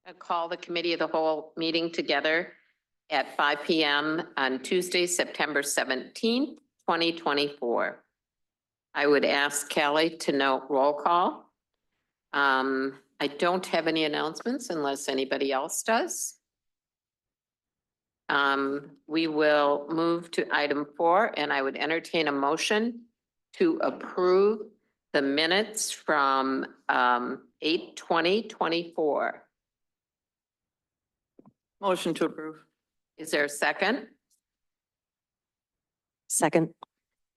I call the committee of the whole meeting together at 5 p.m. on Tuesday, September 17th, 2024. I would ask Callie to note roll call. I don't have any announcements unless anybody else does. We will move to item 4, and I would entertain a motion to approve the minutes from 8/20/24. Motion to approve. Is there a second? Second.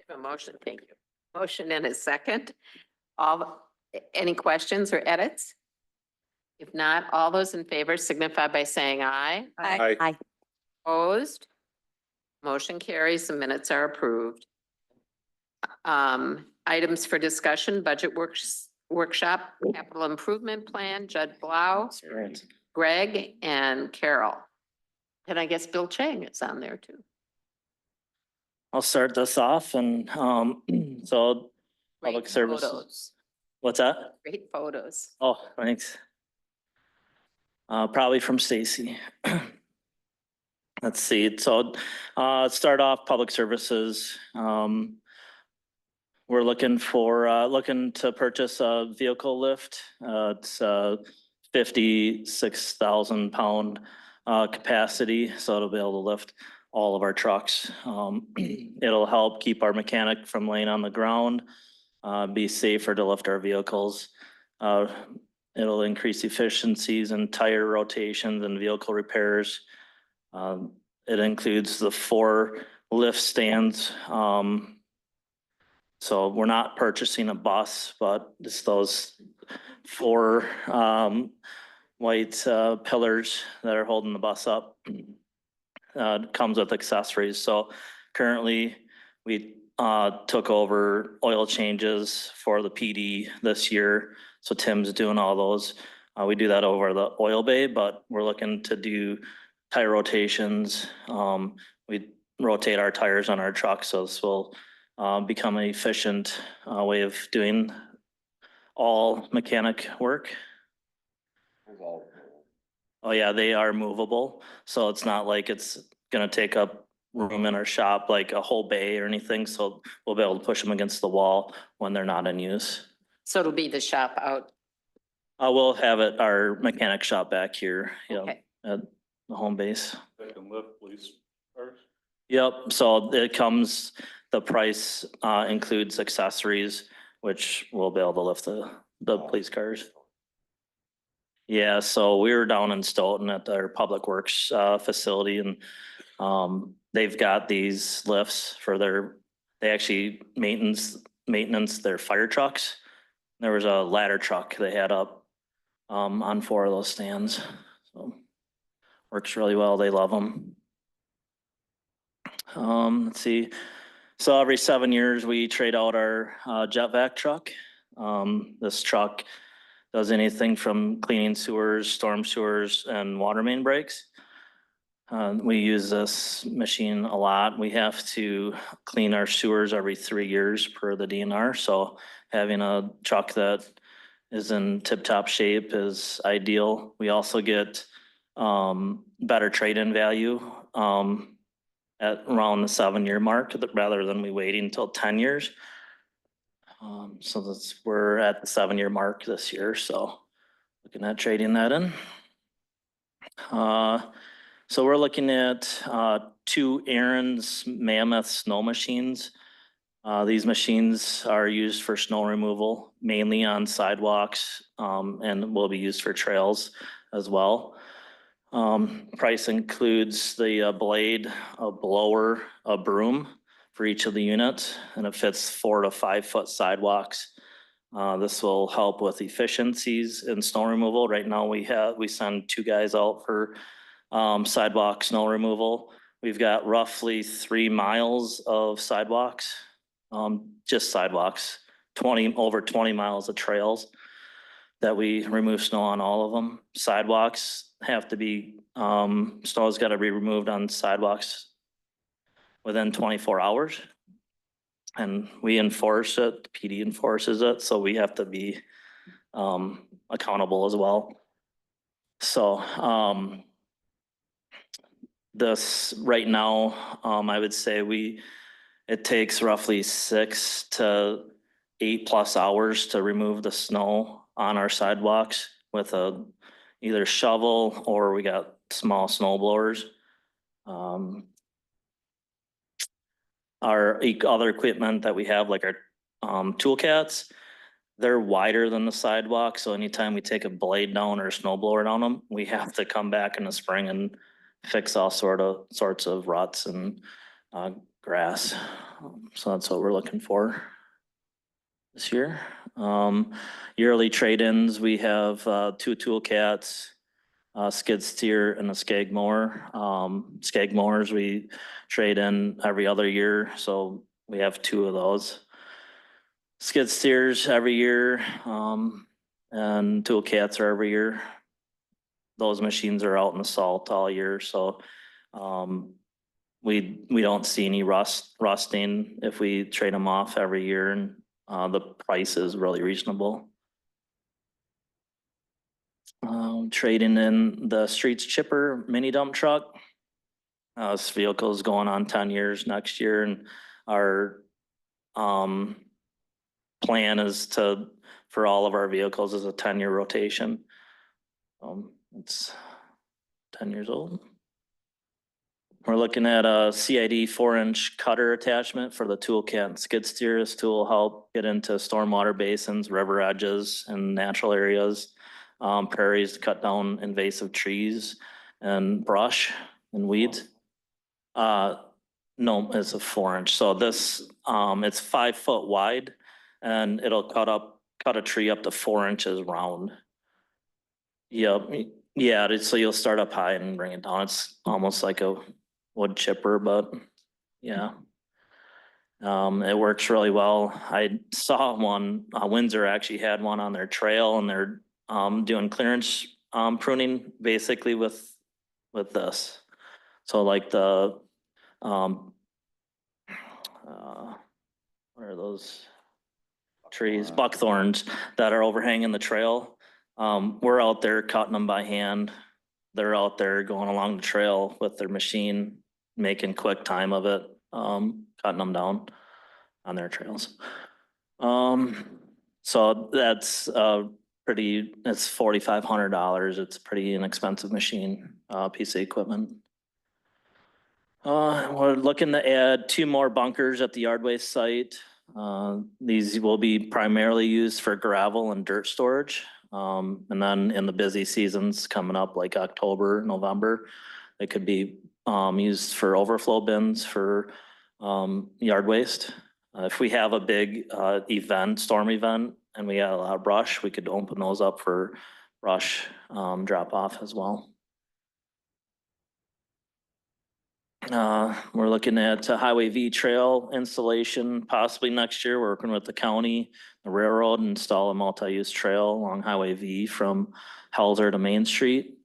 A motion, thank you. Motion and a second. Any questions or edits? If not, all those in favor signify by saying aye. Aye. Opposed? Motion carries. The minutes are approved. Items for discussion, budget workshop, capital improvement plan, Judd Blau, Greg, and Carol. And I guess Bill Chang is on there too. I'll start this off and so public Great services. photos. What's that? Great photos. Oh, thanks. Probably from Stacy. Let's see. So start off public services. We're looking to purchase a vehicle lift. It's 56,000 pound capacity, so it'll be able to lift all of our trucks. It'll help keep our mechanic from laying on the ground, be safer to lift our vehicles. It'll increase efficiencies in tire rotations and vehicle repairs. It includes the 4 lift stands. So we're not purchasing a bus, but just those 4 white pillars that are holding the bus up. Comes with accessories. So currently we took over oil changes for the PD this year. So Tim's doing all those. We do that over the oil bay, but we're looking to do tire rotations. We rotate our tires on our trucks, so this will become an efficient way of doing all mechanic work. Oh yeah, they are movable. So it's not like it's gonna take up room in our shop, like a whole bay or anything. So we'll be able to push them against the wall when they're not in use. So it'll be the shop out. We'll have it, our mechanic shop back here, you know, Okay. at the home base. They can lift police cars. Yep, so it comes, the price includes accessories, which will be able to lift the police cars. Yeah, so we were down in Stoughton at their Public Works facility, and they've got these lifts for they actually maintenance their fire trucks. There was a ladder truck they had up on 4 of those stands. So works really well. They love them. Let's see. So every 7 years we trade out our jet vac truck. This truck does anything from cleaning sewers, storm sewers, and water main breaks. We use this machine a lot. We have to clean our sewers every 3 years per the DNR. So having a truck that is in tip-top shape is ideal. We also get better trade-in value at around the 7-year mark rather than we waiting until 10 years. So we're at the 7-year mark this year, so looking at trading that in. So we're looking at 2 Aaron's Mammoth snow machines. These machines are used for snow removal, mainly on sidewalks, and will be used for trails as well. Price includes the blade, a blower, a broom for each of the units, and it fits 4 to 5 foot sidewalks. This will help with efficiencies in snow removal. Right now we send 2 guys out for sidewalk snow removal. We've got roughly 3 miles of sidewalks, just sidewalks, over 20 miles of trails that we remove snow on all of them. Sidewalks have to be, snow's got to be removed on sidewalks within 24 hours. And we enforce it, the PD enforces it, so we have to be accountable as well. So, this, right now, I would say it takes roughly 6 to 8+ hours to remove the snow on our sidewalks with either shovel or we got small snow blowers. Our other equipment that we have, like our tool cats, they're wider than the sidewalk, so anytime we take a blade down or a snow blower down them, we have to come back in the spring and fix all sorts of ruts and grass. So that's what we're looking for this year. Yearly trade-ins, we have 2 tool cats, a skid steer and a skag mower. Skag mowers, we trade in every other year, so we have 2 of those. Skid steers every year, and tool cats are every year. Those machines are out in the salt all year, so we don't see any rusting if we trade them off every year, and the price is really reasonable. Trading in the streets chipper mini dump truck. This vehicle is going on 10 years next year, and our plan is for all of our vehicles is a 10-year rotation. It's 10 years old. We're looking at a CID 4-inch cutter attachment for the tool cat and skid steer. This tool will help get into stormwater basins, river edges, and natural areas, prairies to cut down invasive trees and brush and weeds. No, it's a 4-inch. So this, it's 5 foot wide, and it'll cut a tree up to 4 inches round. Yep, yeah, so you'll start up high and bring it down. It's almost like a wood chipper, but yeah. It works really well. I saw one, Windsor actually had one on their trail, and they're doing clearance pruning basically with this. So like the what are those trees? Buckthorns that are overhanging the trail. We're out there cutting them by hand. They're out there going along the trail with their machine, making quick time of it, cutting them down on their trails. So that's it's $4,500. It's a pretty inexpensive machine, piece of equipment. We're looking to add 2 more bunkers at the yard waste site. These will be primarily used for gravel and dirt storage. And then in the busy seasons coming up, like October, November, they could be used for overflow bins for yard waste. If we have a big storm event, and we got a lot of brush, we could open those up for brush drop off as well. We're looking at a Highway V trail installation possibly next year. We're working with the county, the railroad, install a multi-use trail along Highway V from Helzer to Main Street.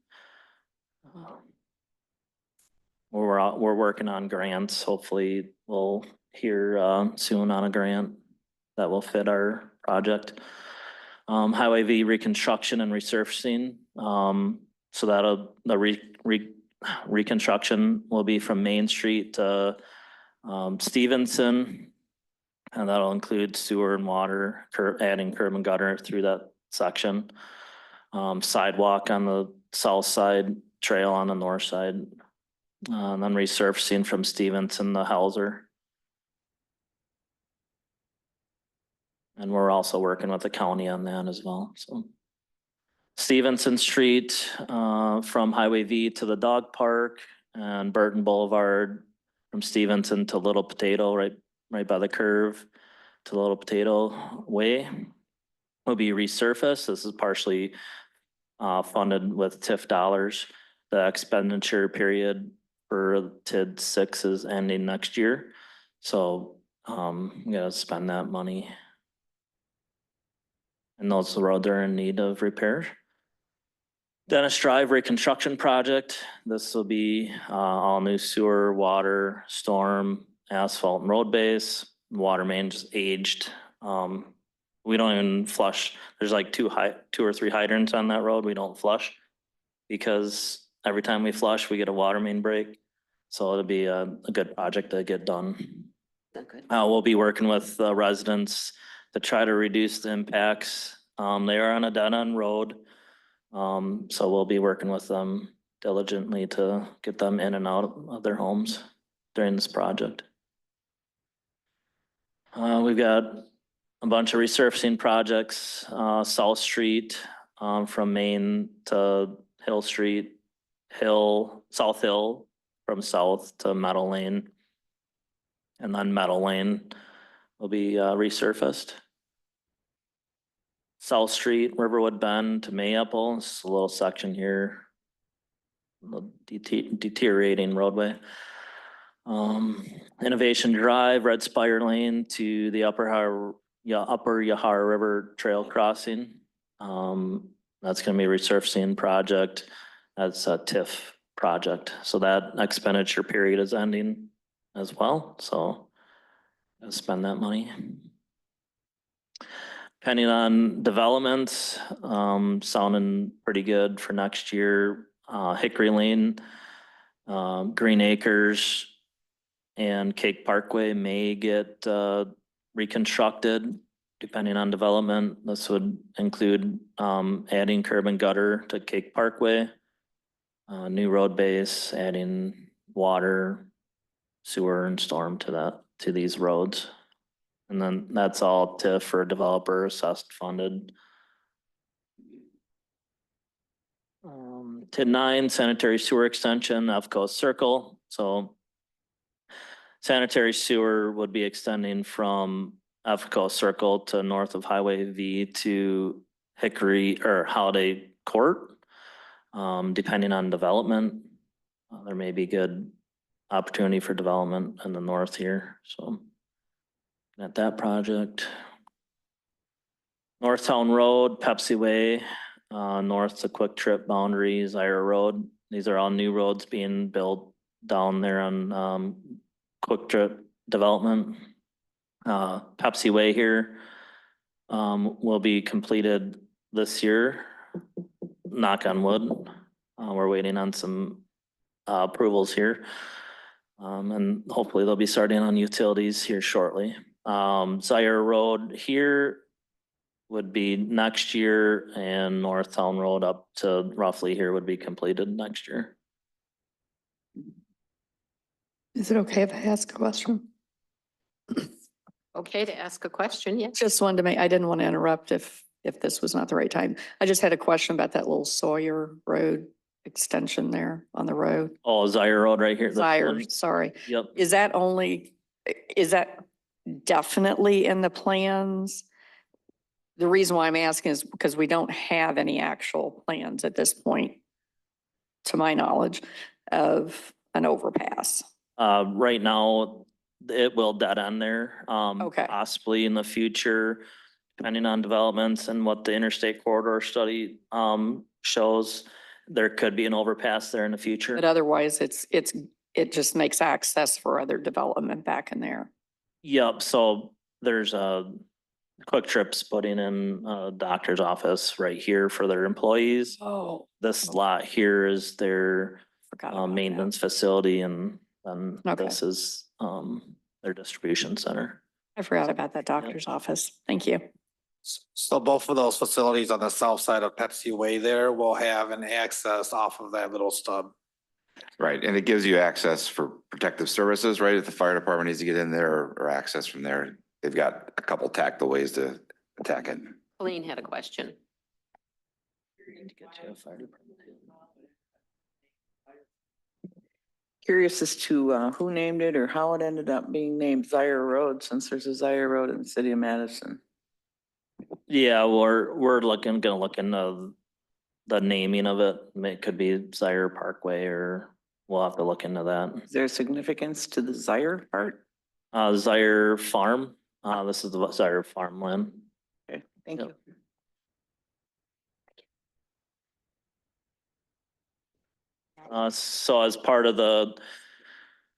We're working on grants. Hopefully we'll hear soon on a grant that will fit our project. Highway V reconstruction and resurfacing. So the reconstruction will be from Main Street to Stevenson, and that'll include sewer and water, adding curb and gutter through that section. Sidewalk on the south side, trail on the north side, and then resurfacing from Stevenson to Helzer. And we're also working with the county on that as well, so. Stevenson Street, from Highway V to the dog park, and Burton Boulevard from Stevenson to Little Potato, right by the curve to Little Potato Way, will be resurfaced. This is partially funded with TIF dollars. The expenditure period for TID 6 is ending next year, so we gotta spend that money. And those roads are in need of repair. Dennis Drive reconstruction project. This will be all new sewer, water, storm, asphalt, and road base. Water main just aged. We don't even flush. There's like 2 or 3 hydrants on that road. We don't flush. because every time we flush, we get a water main break. So it'll be a good project to get done. Good. We'll be working with the residents to try to reduce the impacts. They are on a dead end road. So we'll be working with them diligently to get them in and out of their homes during this project. We've got a bunch of resurfacing projects, South Street, from Main to Hill Street, South Hill from south to Meadow Lane. And then Meadow Lane will be resurfaced. South Street, Riverwood Bend to Mayapple, it's a little section here. Deteriorating roadway. Innovation Drive, Red Spire Lane to the Upper Yahara River Trail Crossing. That's gonna be a resurfacing project. That's a TIF project. So that expenditure period is ending as well, so I'll spend that money. Depending on developments, sounding pretty good for next year. Hickory Lane, Green Acres, and Cake Parkway may get reconstructed depending on development. This would include adding curb and gutter to Cake Parkway, new road base, adding water, sewer and storm to these roads. And then that's all TIF for developer assessed funded. TID 9 sanitary sewer extension, EFCO Circle. So sanitary sewer would be extending from EFCO Circle to north of Highway V to Hickory or Holiday Court. Depending on development, there may be good opportunity for development in the north here, so at that project. Northtown Road, Pepsi Way, north to Quick Trip boundaries, Ira Road. These are all new roads being built down there on Quick Trip development. Pepsi Way here will be completed this year, knock on wood. We're waiting on some approvals here. And hopefully they'll be starting on utilities here shortly. Zaire Road here would be next year, and Northtown Road up to roughly here would be completed next year. Is it okay if I ask a question? Okay to ask a question, yes? Just wanted to make, I didn't want to interrupt if this was not the right time. I just had a question about that little Sawyer Road extension there on the road. Oh, Zaire Road right here. this Sire, one? sorry. Yep. Is that definitely in the plans? The reason why I'm asking is because we don't have any actual plans at this point, to my knowledge, of an overpass. Right now, it will dead end there. Okay. Possibly in the future, depending on developments and what the interstate corridor study shows, there could be an overpass there in the future. But otherwise, it just makes access for other development back in there. Yep, so there's a Quick Trip's putting in a doctor's office right here for their employees. Oh. This lot here is their Forgot about that. maintenance facility, and then Okay. this is their distribution center. I forgot about that doctor's office. Thank you. So both of those facilities on the south side of Pepsi Way there will have an access off of that little stub. Right, and it gives you access for protective services, right? If the fire department needs to get in there or access from there, they've got a couple tactical ways to attack it. Colleen had a question. Curious as to who named it or how it ended up being named Zaire Road, since there's a Zaire Road in the city of Madison. Yeah, we're gonna look into the naming of it. It could be Zaire Parkway, or we'll have to look into that. Is there significance to the Zaire part? Zaire Farm, this is the Zaire farmland. Okay, thank Yep. you. So as part of the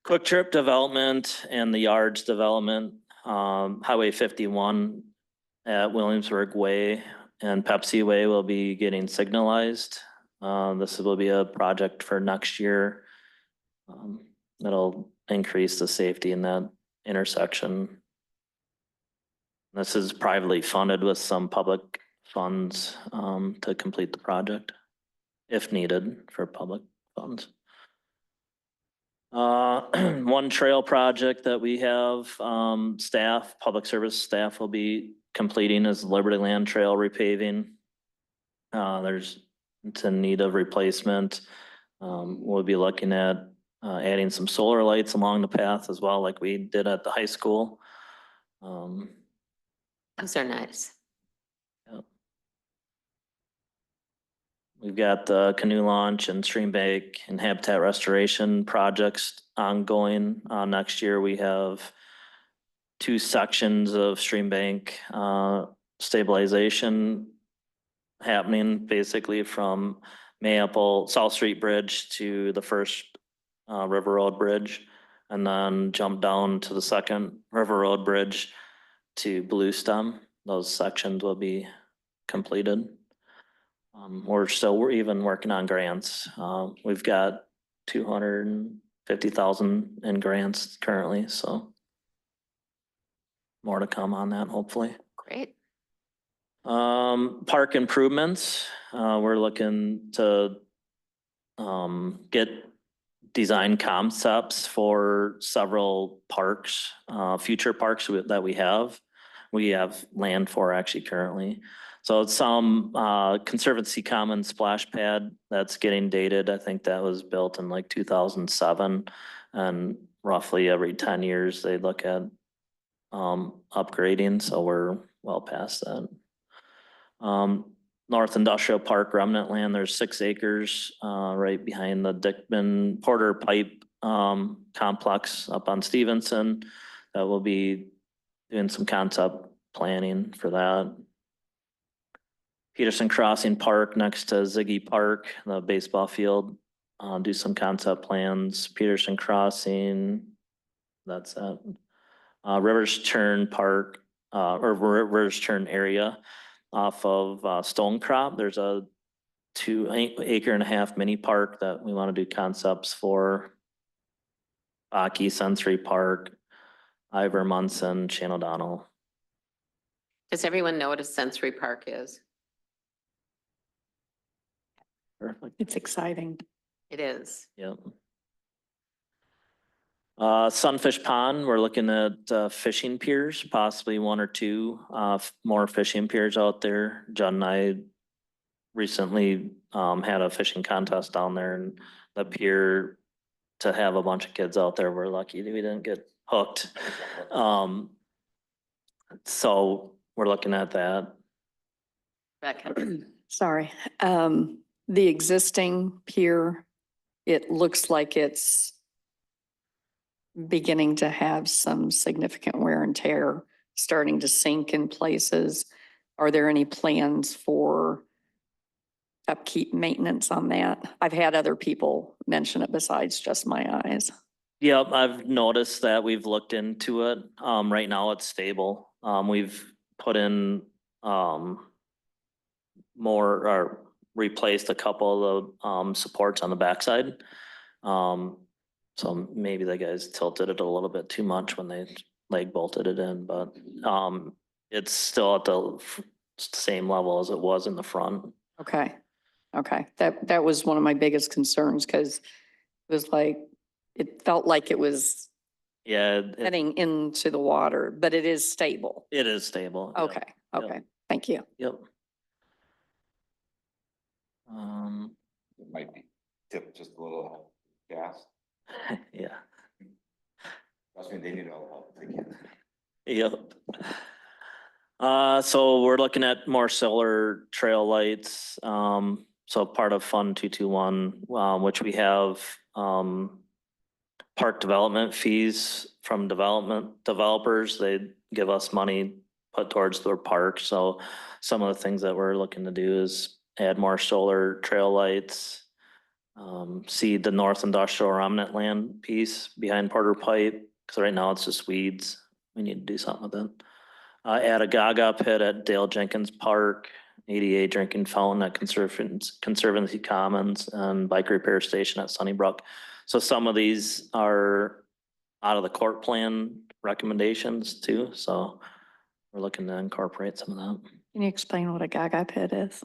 Quick Trip development and the Yards development, Highway 51 at Williamsburg Way and Pepsi Way will be getting signalized. This will be a project for next year. It'll increase the safety in that intersection. This is privately funded with some public funds to complete the project, if needed for public funds. One trail project that we have, staff, public service staff will be completing is Liberty Land Trail repaving. It's in need of replacement. We'll be looking at adding some solar lights along the path as well, like we did at the high school. Those are nice. We've got the canoe launch and stream bank and habitat restoration projects ongoing. Next year, we have 2 sections of stream bank stabilization happening, basically from Mayapple South Street Bridge to the first River Road Bridge, and then jump down to the second River Road Bridge to Blue Stem. Those sections will be completed. We're even working on grants. We've got 250,000 in grants currently, so more to come on that, hopefully. Great. Park improvements, we're looking to get design concepts for several parks, future parks that we have. We have land for actually currently. So it's some Conservancy Commons splash pad that's getting dated. I think that was built in like 2007. And roughly every 10 years they look at upgrading. So we're well past that. North Industrial Park remnant land, there's 6 acres right behind the Dickman Porter Pipe complex up on Stevenson. That will be doing some concept planning for that. Peterson Crossing Park next to Ziggy Park, the baseball field, do some concept plans. Peterson Crossing, that's it. Rivers Turn Park, or Rivers Turn area off of Stone Crop. There's a 2.5 acre mini park that we want to do concepts for. Aki Sensory Park, Ivor Munson, Shane O'Donnell. Does everyone know what a sensory park is? Perfect. It's exciting. It is. Yep. Sunfish Pond, we're looking at fishing piers, possibly 1 or 2 more fishing piers out there. John and I recently had a fishing contest down there, and the pier, to have a bunch of kids out there, we're lucky that we didn't get hooked. So we're looking at that. Rebecca. Sorry. The existing pier, it looks like it's beginning to have some significant wear and tear, starting to sink in places. Are there any plans for upkeep maintenance on that? I've had other people mention it besides just my eyes. Yep, I've noticed that. We've looked into it. Right now it's stable. We've put in more, or replaced a couple of the supports on the backside. So maybe the guys tilted it a little bit too much when they leg bolted it in, but it's still at the same level as it was in the front. Okay. Okay. That was one of my biggest concerns, because it was like, it felt like it was Yeah, heading into the water, but it is stable. it is stable. Yep. Okay. Okay. Thank you. Yep. It might be tipped just a little gas. Yeah, Trust me, they need all the help they can. yep. So we're looking at more solar trail lights. So part of Fund 221, which we have, park development fees from developers. They give us money put towards their park. So some of the things that we're looking to do is add more solar trail lights. Seed the North Industrial remnant land piece behind Porter Pipe, because right now it's just weeds. We need to do something with it. Add a Gaga pit at Dale Jenkins Park. ADA drinking fountain at Conservancy Commons and bike repair station at Sunnybrook. So some of these are out of the court plan recommendations too, so we're looking to incorporate some of Can you explain what a Gaga pit is?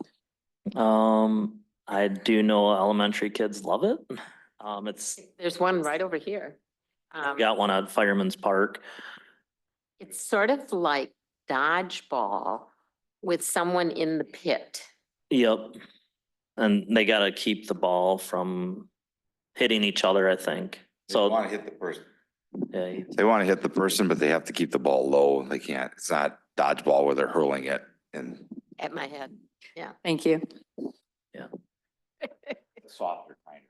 that. I do know elementary kids love it. It's, There's one right over here. got one at Fireman's Park. It's sort of like dodgeball with someone in the pit. Yep. And they gotta keep the ball from hitting each other, I think. They want So, to hit the person. yeah, They want to hit the person, but they have to keep the ball low. They can't, it's not dodgeball where they're hurling it and. At my head. Thank you. Softer kind.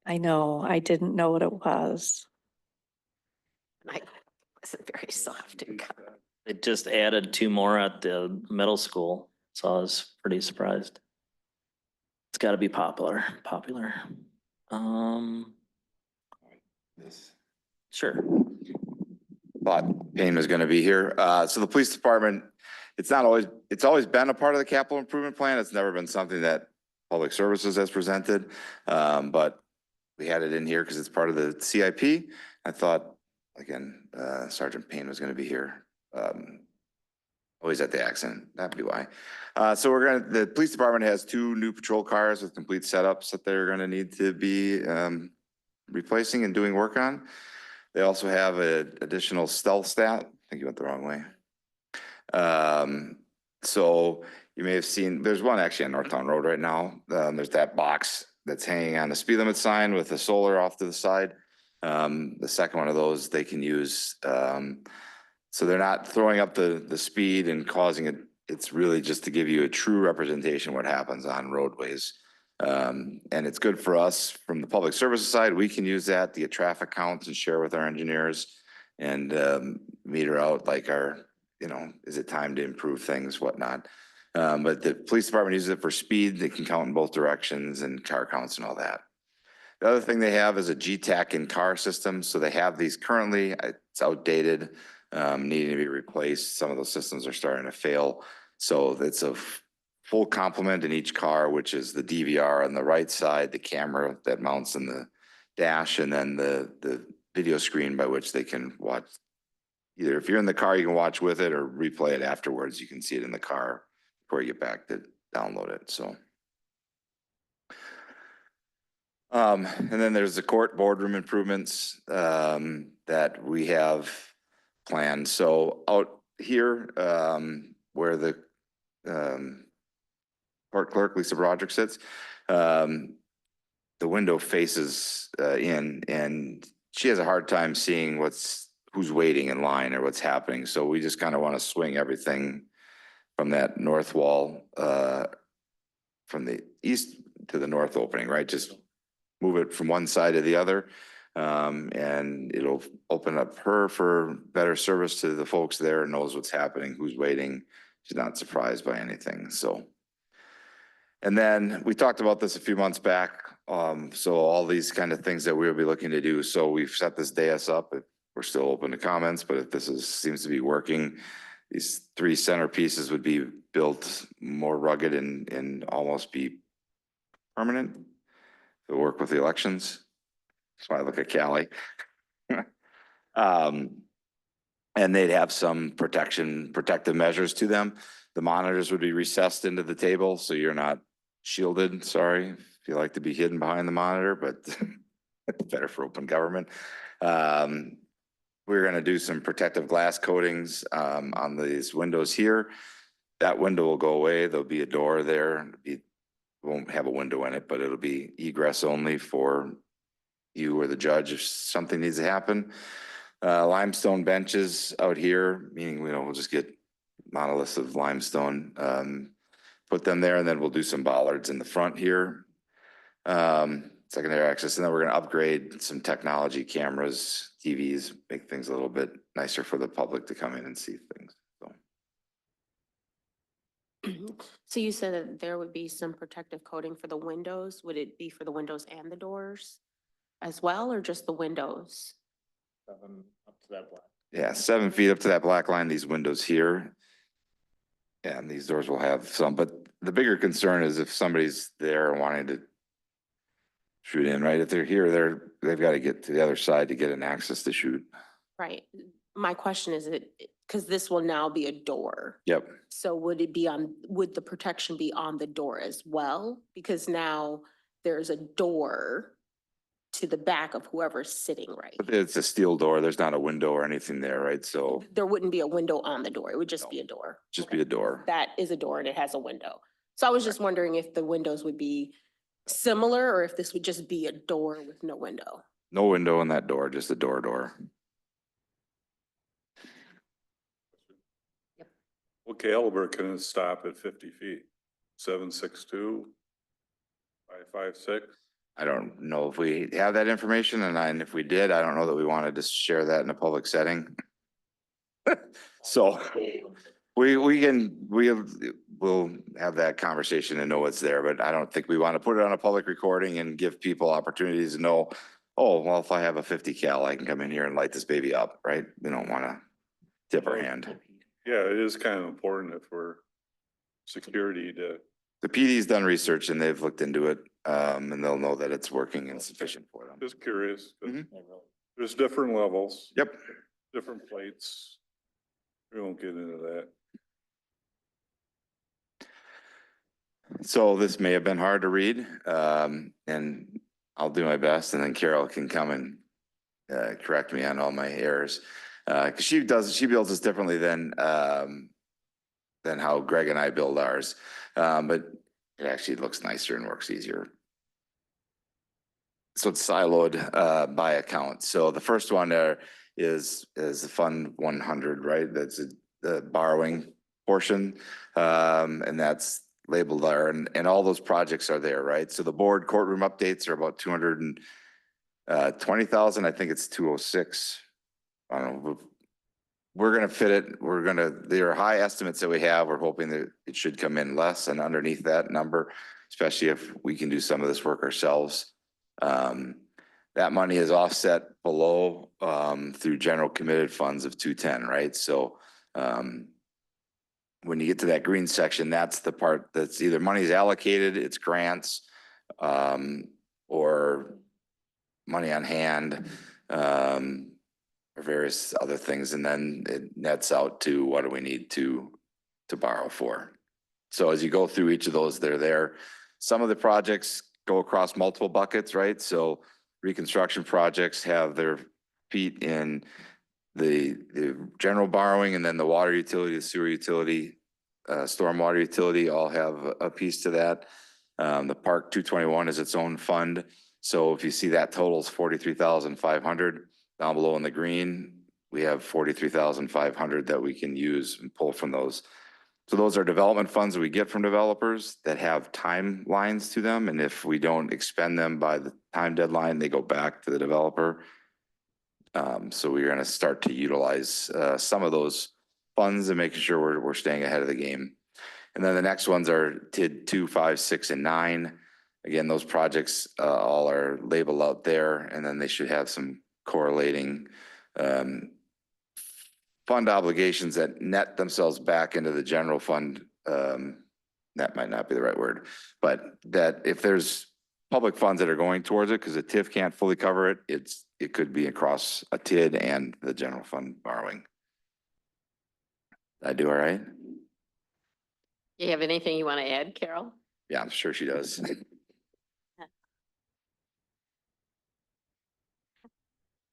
I know, I didn't know what it was. I wasn't very soft and kind. they just added 2 more at the middle school, so I was pretty surprised. It's gotta be popular. This. Sure. Thought Payne was gonna be here. So the police department, it's always been a part of the capital improvement plan. It's never been something that Public Services has presented. But we had it in here because it's part of the CIP. I thought, again, Sergeant Payne was gonna be here. Always at the accident, that'd be why. So the police department has 2 new patrol cars with complete setups that they're gonna need to be replacing and doing work on. They also have an additional stealth stat. I think you went the wrong way. So you may have seen, there's one actually on Northtown Road right now. There's that box that's hanging on the speed limit sign with the solar off to the side. The second one of those they can use. So they're not throwing up the speed and causing it. It's really just to give you a true representation of what happens on roadways. And it's good for us from the public services side. We can use that to get traffic counts and share with our engineers and meter out like is it time to improve things, whatnot. But the police department uses it for speed. They can count in both directions and car counts and all that. The other thing they have is a GTAC in-car system. So they have these currently, it's outdated, needing to be replaced. Some of those systems are starting to fail. So it's a full complement in each car, which is the DVR on the right side, the camera that mounts in the dash, and then the video screen by which they can watch. Either if you're in the car, you can watch with it or replay it afterwards. You can see it in the car before you get back to download it. So. And then there's the court boardroom improvements that we have planned. So out here where the court clerk, Lisa Broderick, sits, the window faces in, and she has a hard time seeing who's waiting in line or what's happening. So we just kind of want to swing everything from that north wall, from the east to the north opening, right? Just move it from one side to the other. And it'll open up her for better service to the folks there, knows what's happening, who's waiting. She's not surprised by anything, so. And then we talked about this a few months back. So all these kind of things that we'll be looking to do. So we've set this dais up. We're still open to comments, but if this seems to be working, these 3 centerpieces would be built more rugged and almost be permanent to work with the elections. That's why I look at Cali. And they'd have some protective measures to them. The monitors would be recessed into the table, so you're not shielded. Sorry, if you like to be hidden behind the monitor, but it's better for open government. We're gonna do some protective glass coatings on these windows here. That window will go away. There'll be a door there. Won't have a window in it, but it'll be egress only for you or the judge if something needs to happen. Limestone benches out here, meaning we'll just get monoliths of limestone, put them there, and then we'll do some bollards in the front here. Secondary access, and then we're gonna upgrade some technology cameras, TVs, make things a little bit nicer for the public to come in and see things. So. So you said that there would be some protective coating for the windows. Would it be for the windows and the doors as well, or just the windows? Up to that block. Yeah, 7 feet up to that black line, these windows here. Yeah, and these doors will have some, but the bigger concern is if somebody's there wanting to shoot in, right? If they're here, they've got to get to the other side to get an access to shoot. Right. My question is because this will now be a door. Yep. So would the protection be on the door as well? Because now there's a door to the back of whoever's sitting right. But it's a steel door. There's not a window or anything there, right? So There wouldn't be a window on the door. It would just be a door. just Okay. be a door. That is a door and it has a window. So I was just wondering if the windows would be similar or if this would just be a door with no window. No window in that door, just a door. What caliber can it stop at 50 feet? 7.62? 5.56? I don't know if we have that information and if we did, I don't know that we wanted to share that in a public setting. So we'll have that conversation and know what's there, but I don't think we want to put it on a public recording and give people opportunities to know, oh, well, if I have a 50 cal, I can come in here and light this baby up, right? We don't want to tip our hand. Yeah, it is kind of important if we're security to, The PD's done research and they've looked into it, and they'll know that it's working and sufficient for them. just curious. 'Cause Mhm. There's different levels. Yep. Different plates. We won't get into that. So this may have been hard to read, and I'll do my best and then Carol can come and correct me on all my errors. Cause she builds this differently than how Greg and I build ours. But it actually looks nicer and works easier. So it's siloed by account. So the first one there is the Fund 100, right? That's the borrowing portion. And that's labeled there and all those projects are there, right? So the board courtroom updates are about 220,000. I think it's 206. I don't know. We're gonna fit it. There are high estimates that we have. We're hoping that it should come in less and underneath that number, especially if we can do some of this work ourselves. That money is offset below through general committed funds of 210, right? So when you get to that green section, that's the part that's either money's allocated, it's grants, or money on hand, or various other things. And then it nets out to what do we need to borrow for. So as you go through each of those, they're there. Some of the projects go across multiple buckets, right? So reconstruction projects have their feet in the general borrowing, and then the water utility, the sewer utility, stormwater utility all have a piece to that. The Park 221 is its own fund. So if you see that totals 43,500 down below in the green, we have 43,500 that we can use and pull from those. So those are development funds that we get from developers that have timelines to them. And if we don't expend them by the time deadline, they go back to the developer. So we're going to start to utilize some of those funds and making sure we're staying ahead of the game. And then the next ones are TID 2, 5, 6, and 9. Again, those projects all are labeled out there, and then they should have some correlating fund obligations that net themselves back into the general fund. That might not be the right word, but that if there's public funds that are going towards it, because the TIF can't fully cover it, it could be across a TID and the general fund borrowing. I do all right? You have anything you want to add, Carol? Yeah, I'm sure she does.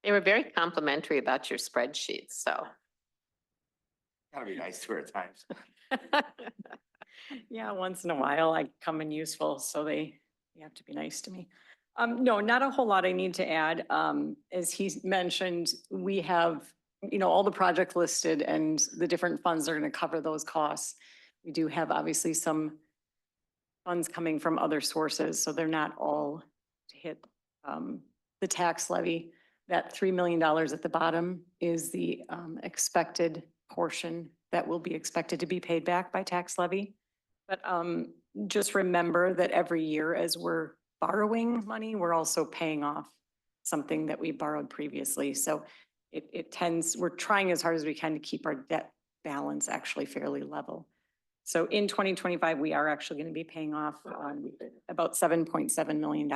They were very complimentary about your spreadsheets, so. Gotta be nice to her at times. Yeah, once in a while I come in useful, so they have to be nice to me. No, not a whole lot I need to add. As he mentioned, we have, all the projects listed and the different funds are going to cover those costs. We do have obviously some funds coming from other sources, so they're not all to hit the tax levy. That $3 million at the bottom is the expected portion that will be expected to be paid back by tax levy. But just remember that every year as we're borrowing money, we're also paying off something that we borrowed previously. So we're trying as hard as we can to keep our debt balance actually fairly level. So in 2025, we are actually going to be paying off about $7.7 million.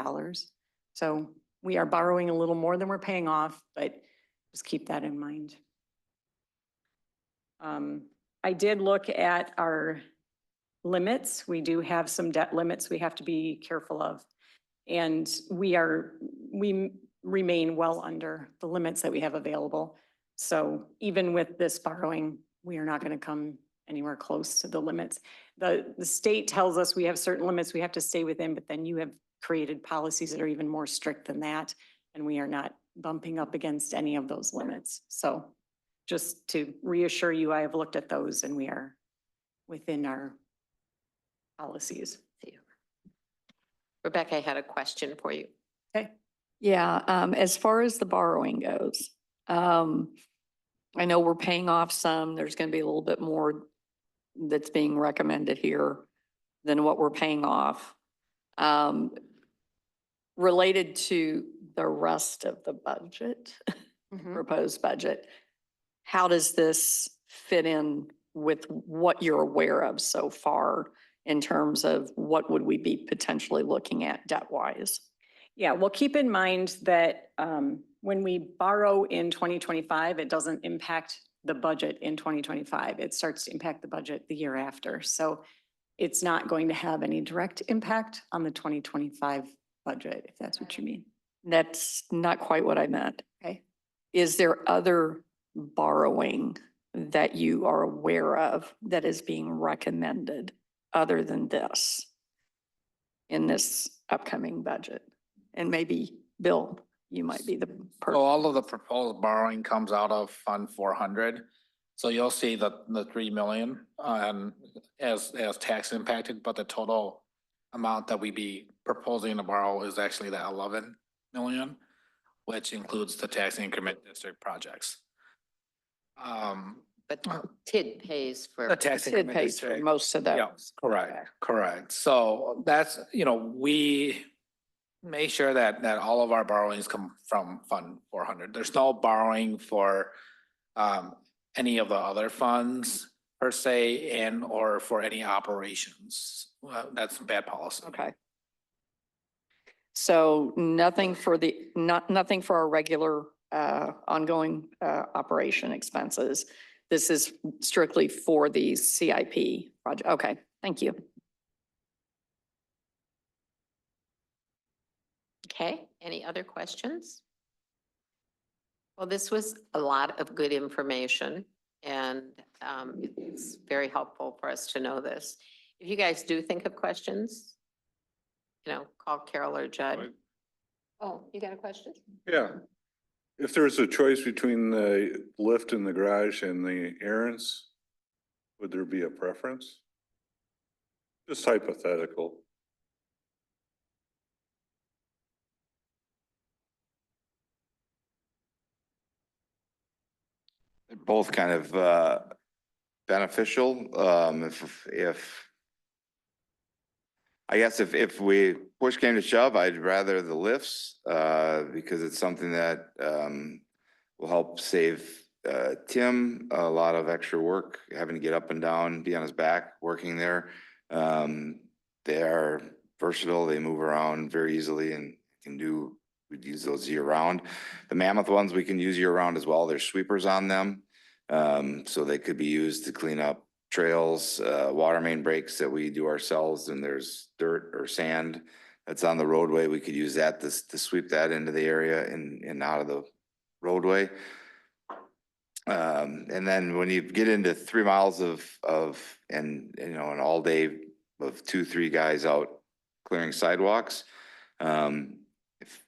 So we are borrowing a little more than we're paying off, but just keep that in mind. I did look at our limits. We do have some debt limits we have to be careful of. And we remain well under the limits that we have available. So even with this borrowing, we are not going to come anywhere close to the limits. The state tells us we have certain limits we have to stay within, but then you have created policies that are even more strict than that. And we are not bumping up against any of those limits. So just to reassure you, I have looked at those and we are within our policies. Rebecca, I had a question for you. Yeah, as far as the borrowing goes, I know we're paying off some, there's gonna be a little bit more that's being recommended here than what we're paying off. Related to the rest of the budget, proposed budget, how does this fit in with what you're aware of so far in terms of what would we be potentially looking at debt-wise? Yeah, well, keep in mind that when we borrow in 2025, it doesn't impact the budget in 2025. It starts to impact the budget the year after. So it's not going to have any direct impact on the 2025 budget, if that's what you mean. That's not quite what I meant. Okay. Is there other borrowing that you are aware of that is being recommended other than this in this upcoming budget? And maybe, Bill, you might be the So person. all of the proposed borrowing comes out of Fund 400. So you'll see the 3 million and as tax impacted, but the total amount that we be proposing to borrow is actually the 11 million, which includes the tax increment district projects. But TID pays for. The tax It increment pays for district. most of Yeah, those. correct. So that's, we make sure that all of our borrowings come from Fund 400. There's no borrowing for any of the other funds per se and or for any operations. That's bad policy. Okay. So nothing for nothing for our regular ongoing operation expenses. This is strictly for the CIP project. Okay, thank you. Okay, any other questions? Well, this was a lot of good information and it's very helpful for us to know this. If you guys do think of questions, call Carol or Judd. Right. Oh, you got a question? Yeah. If there's a choice between the lift in the garage and the errands, would there be a preference? Just hypothetical. They're both kind of beneficial. I guess if we push came to shove, I'd rather the lifts because it's something that will help save Tim a lot of extra work, having to get up and down, be on his back, working there. They are versatile. They move around very easily and we'd use those year round. The Mammoth ones we can use year round as well. There's sweepers on them. So they could be used to clean up trails, water main breaks that we do ourselves, and there's dirt or sand that's on the roadway. We could use that to sweep that into the area and out of the roadway. And then when you get into 3 miles and an all day of 2-3 guys out clearing sidewalks, if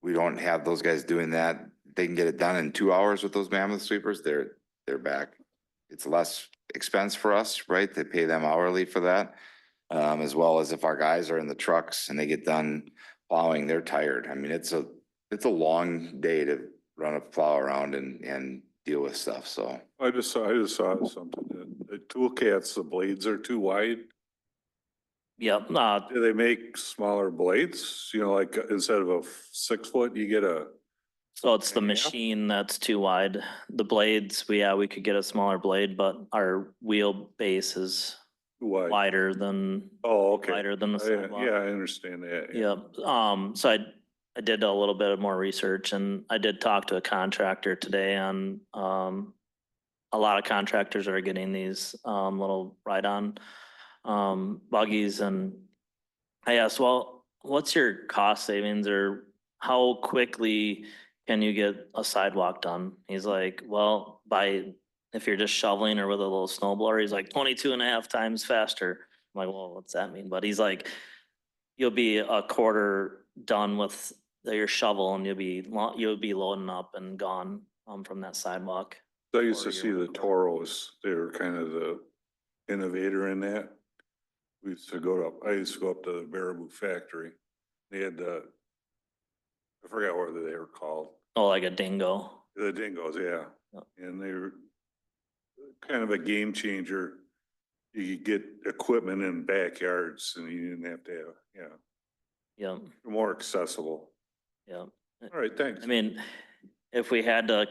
we don't have those guys doing that, they can get it done in 2 hours with those Mammoth sweepers. They're back. It's less expense for us, right? They pay them hourly for that. As well as if our guys are in the trucks and they get done plowing, they're tired. I mean, it's a long day to run a plow around and deal with stuff, so. I just saw something that the toolcats, the blades are too wide. Yep, Do they make smaller blades? Like instead of a 6 foot, you get a, so it's the Yeah. machine that's too wide. The blades, we could get a smaller blade, but our wheel base is Why? wider than, Oh, okay. wider than the sidewalk. Yeah, I understand that. Yep, so I did a little bit of more research and I did talk to a contractor today on, a lot of contractors are getting these, little ride-on, buggies, and I asked, well, what's your cost savings, or how quickly can you get a sidewalk done? He's like, well, if you're just shoveling or with a little snow blower, he's like 22.5 times faster. I'm like, well, what's that mean? But he's like, you'll be a quarter done with your shovel and you'll be loading up and gone, from that sidewalk. I used to Or see your- the Toros, they were kind of the innovator in that. I used to go up to the Baraboo factory. They had I forgot what they were called. Oh, like a dingo. The Dingoes, yeah. Yep. And they were kind of a game changer. You could get equipment in backyards and you didn't have to have, Yeah, more accessible. yeah. All right, thanks. I mean, if we had to,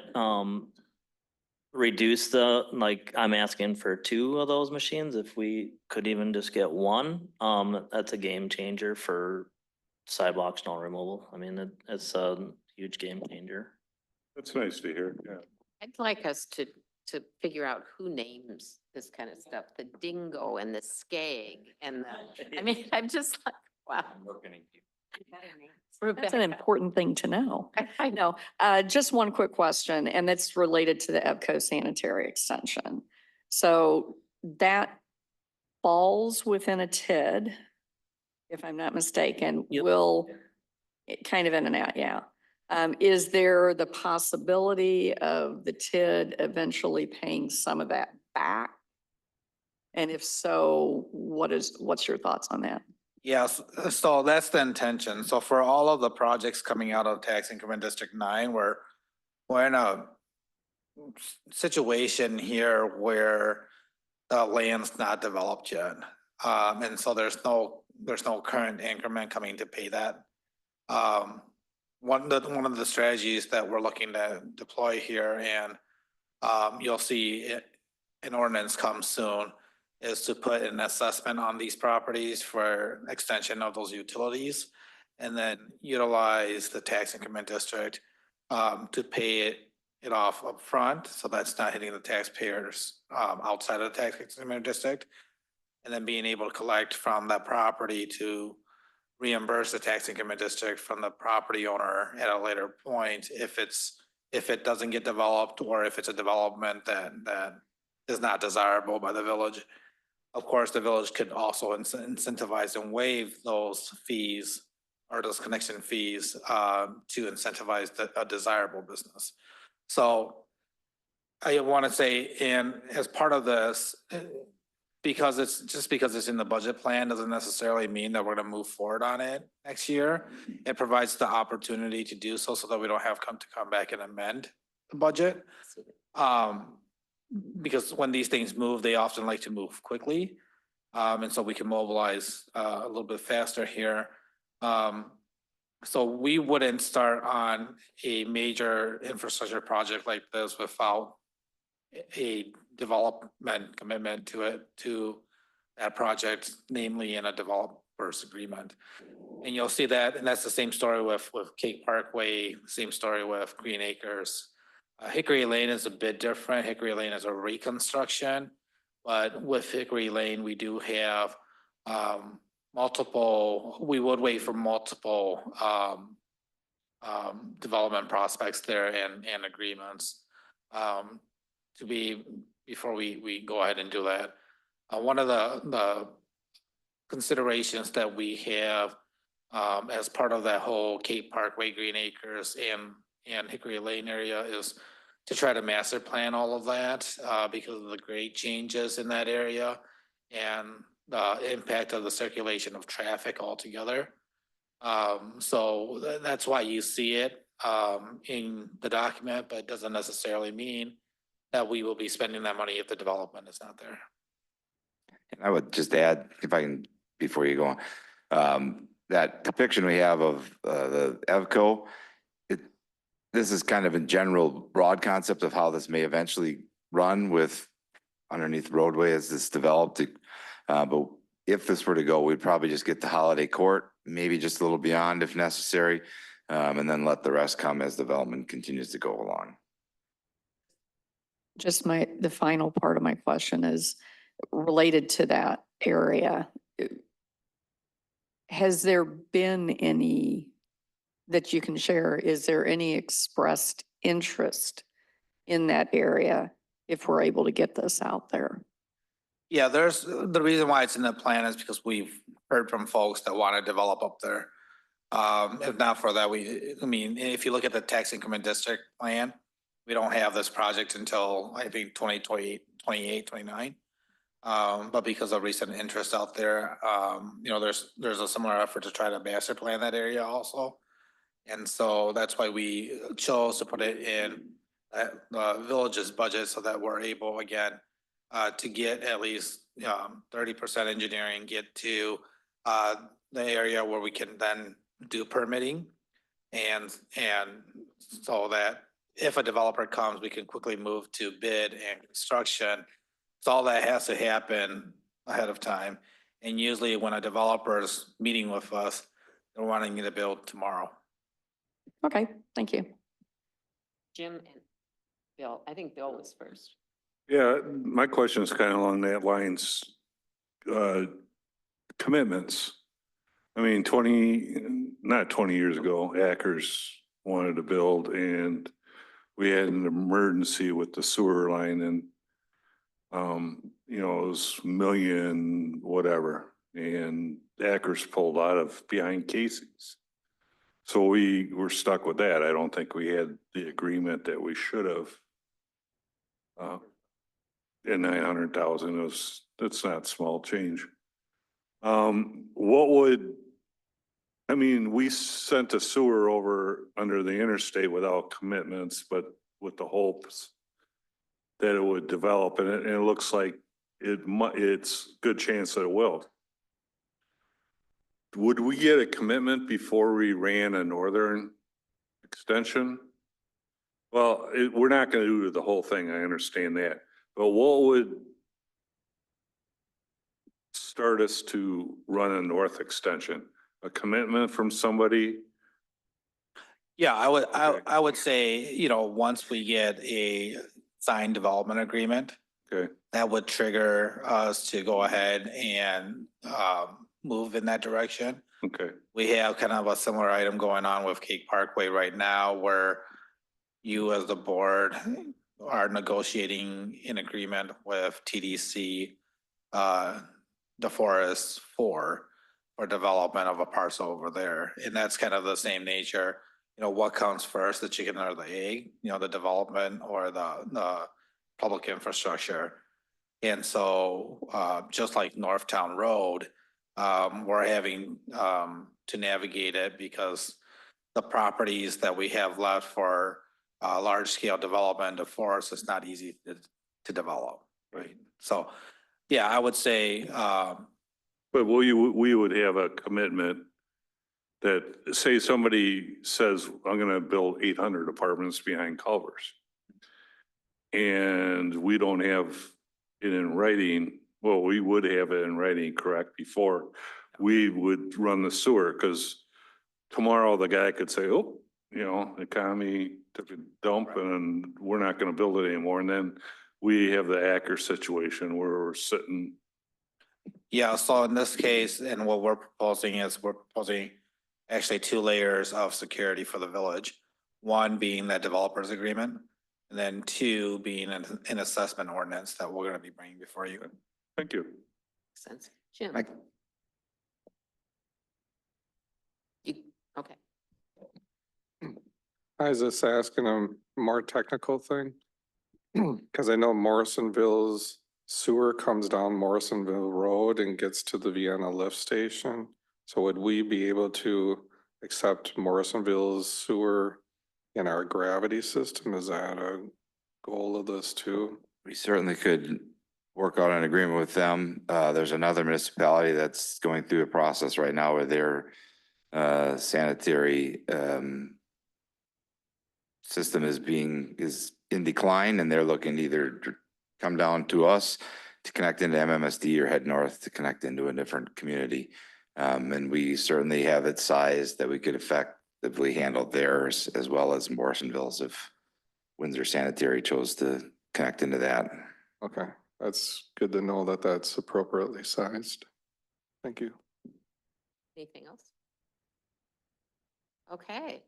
reduce like, I'm asking for 2 of those machines, if we could even just get 1, that's a game changer for sidewalk snow removal. I mean, it's a huge game changer. That's nice to hear, yeah. I'd like us to figure out who names this kind of stuff, the dingo and the skag and I mean, I'm just like, wow. That's an important thing to know. I know. Just one quick question, and that's related to the EVCO sanitary extension. So that falls within a TID, if I'm not mistaken, Yep. kind of in and out, yeah. Is there the possibility of the TID eventually paying some of that back? And if so, what's your thoughts on that? Yes, so that's the intention. So for all of the projects coming out of tax increment District 9, we're in a situation here where the land's not developed yet. And so there's no current increment coming to pay that. One of the strategies that we're looking to deploy here, and you'll see an ordinance come soon, is to put an assessment on these properties for extension of those utilities. And then utilize the tax increment district to pay it off upfront, so that's not hitting the taxpayers outside of the tax increment district. And then being able to collect from that property to reimburse the tax increment district from the property owner at a later point if it doesn't get developed, or if it's a development that is not desirable by the village. Of course, the village could also incentivize and waive those fees or those connection fees to incentivize a desirable business. So I want to say, and as part of this, because it's in the budget plan doesn't necessarily mean that we're going to move forward on it next year. It provides the opportunity to do so that we don't have to come back and amend the budget. Because when these things move, they often like to move quickly. And so we can mobilize a little bit faster here. So we wouldn't start on a major infrastructure project like this without a development commitment to that project, namely in a developer's agreement. And you'll see that, and that's the same story with Cake Parkway, same story with Green Acres. Hickory Lane is a bit different. Hickory Lane is a reconstruction, but with Hickory Lane, we do have we would wait for multiple development prospects there and agreements before we go ahead and do that. One of the considerations that we have as part of that whole Cape Parkway, Green Acres and Hickory Lane area is to try to master plan all of that because of the grade changes in that area and the impact of the circulation of traffic altogether. So that's why you see it in the document, but it doesn't necessarily mean that we will be spending that money if the development is not there. I would just add, if I can, before you go on, that depiction we have of the EVCO, this is kind of a general broad concept of how this may eventually run with underneath the roadway as this developed. But if this were to go, we'd probably just get the holiday court, maybe just a little beyond if necessary, and then let the rest come as development continues to go along. Just the final part of my question is related to that area. Has there been any that you can share? Is there any expressed interest in that area if we're able to get this out there? Yeah, there's, the reason why it's in the plan is because we've heard from folks that want to develop up there. If not for that, I mean, if you look at the tax increment district plan, we don't have this project until I think 2028, 29. But because of recent interest out there, you know, there's a similar effort to try to master plan that area also. And so that's why we chose to put it in the village's budget so that we're able, again, to get at least 30% engineering, get to the area where we can then do permitting. And so that if a developer comes, we can quickly move to bid and construction. So all that has to happen ahead of time. And usually when a developer is meeting with us, they're wanting to build tomorrow. Okay, thank you. Jim and Bill, I think Bill was first. Yeah, my question is kind of along that lines. Commitments. I mean, not 20 years ago, Ackers wanted to build and we had an emergency with the sewer line and you know, it was million whatever. And Ackers pulled out of behind Casey's. So we were stuck with that. I don't think we had the agreement that we should have. And 900,000 that's not small change. I mean, we sent a sewer over under the interstate without commitments, but with the hopes that it would develop, and it looks like it's good chance that it will. Would we get a commitment before we ran a northern extension? Well, we're not gonna do the whole thing, I understand that, but what would start us to run a north extension? A commitment from somebody? Yeah, Okay. I would say, you know, once we get a signed development agreement, Okay, that would trigger us to go ahead and move in that direction. okay, We have kind of a similar item going on with Cake Parkway right now where you as the board are negotiating an agreement with TDC, DeForest for development of a parcel over there. And that's kind of the same nature. You know, what comes first, the chicken or the egg, you know, the development or the public infrastructure. And so just like Northtown Road, we're having to navigate it because the properties that we have left for large scale development of forest is not easy to develop, right? So, yeah, I would say, but we would have a commitment that, say somebody says, I'm gonna build 800 apartments behind Culvers. And we don't have it in writing, well, we would have it in writing, correct, before we would run the sewer, because tomorrow the guy could say, oh, you know, the economy took a dump and we're not gonna build it anymore. And then we have the Acker situation where we're sitting. yeah, so in this case, and what we're proposing is we're proposing actually 2 layers of security for the village. One being that developers agreement, and then 2 being an assessment ordinance that we're gonna be bringing before you. Thank you. Makes sense. Jim? Mike? Okay. I was just asking a more technical thing. Cause I know Morrisonville's sewer comes down Morrisonville Road and gets to the Vienna lift station. So would we be able to accept Morrisonville's sewer in our gravity system? Is that a goal of this too? We certainly could work out an agreement with them. There's another municipality that's going through a process right now where their sanitary system is in decline, and they're looking to either come down to us to connect into MMSD or head north to connect into a different community. And we certainly have it sized that we could effectively handle theirs as well as Morrisonville's if Windsor Sanitary chose to connect into that. Okay, that's good to know that that's appropriately sized. Thank you. Anything else? Okay.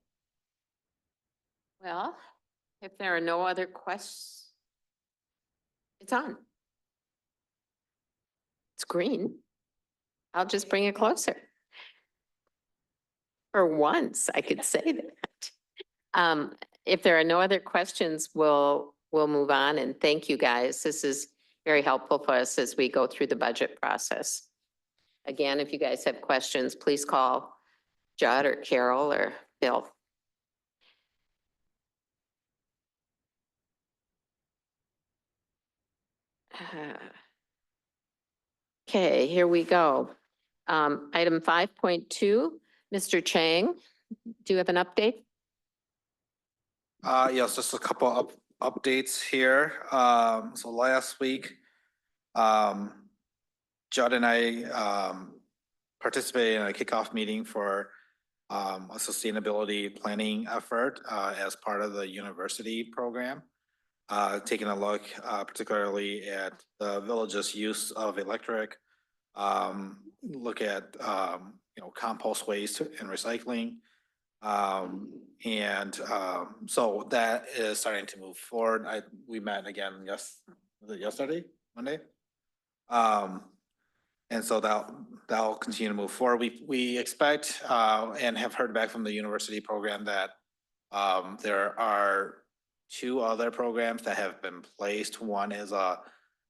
Well, if there are no other questions, it's on. It's green. I'll just bring it closer. For once, I could say that. If there are no other questions, we'll move on, and thank you, guys. This is very helpful for us as we go through the budget process. Again, if you guys have questions, please call Judd or Carol or Bill. Okay, here we go. Item 5.2, Mr. Chang, do you have an update? Yes, just a couple of updates here. So last week, Judd and I participated in a kickoff meeting for a sustainability planning effort as part of the university program. Taking a look particularly at the village's use of electric, look at compost waste and recycling. So that is starting to move forward. We met again yesterday, Monday. And so that'll continue to move forward. We expect and have heard back from the university program that there are 2 other programs that have been placed. One is a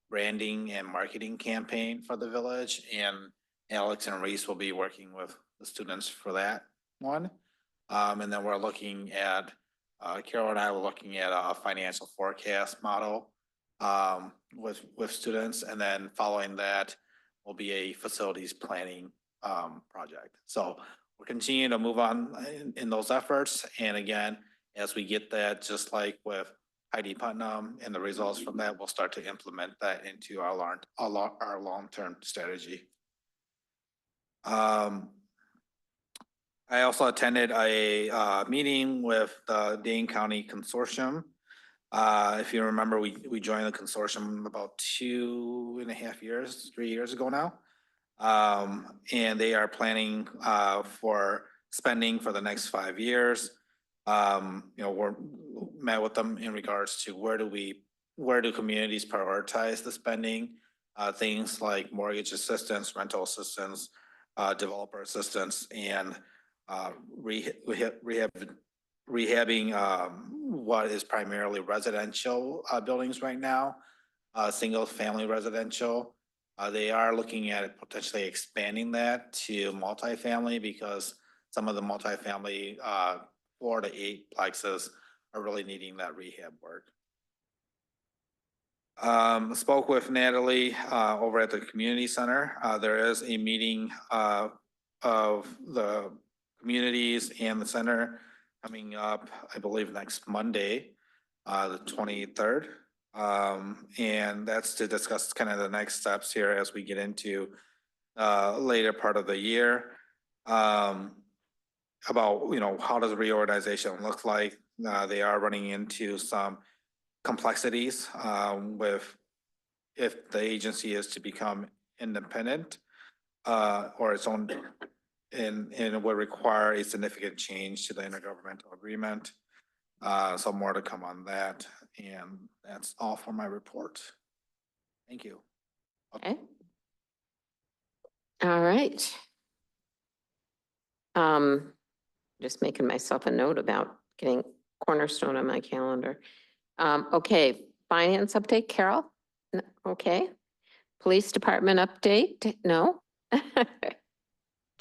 branding and marketing campaign for the village, and Alex and Reese will be working with the students for that one. And then we're looking at, Carol and I were looking at a financial forecast model with students, and then following that will be a facilities planning project. So we're continuing to move on in those efforts. And again, as we get that, just like with Heidi Putnam and the results from that, we'll start to implement that into our long-term strategy. I also attended a meeting with the Dane County Consortium. If you remember, we joined the consortium about 2.5 years, 3 years ago now. And they are planning for spending for the next 5 years. We're met with them in regards to where do communities prioritize the spending? Things like mortgage assistance, rental assistance, developer assistance, and rehabbing what is primarily residential buildings right now, single family residential. They are looking at potentially expanding that to multifamily because some of the multifamily 4 to 8 plexes are really needing that rehab work. Spoke with Natalie over at the community center. There is a meeting of the communities and the center coming up, I believe, next Monday, the 23rd. And that's to discuss kind of the next steps here as we get into later part of the year. About, how does reorganization look like? They are running into some complexities with if the agency is to become independent or its own, and it would require a significant change to the intergovernmental agreement. So more to come on that, and that's all for my report. Thank you. Okay. All right. Just making myself a note about getting Cornerstone on my calendar. Okay, finance update, Carol? Okay. Police department update? No?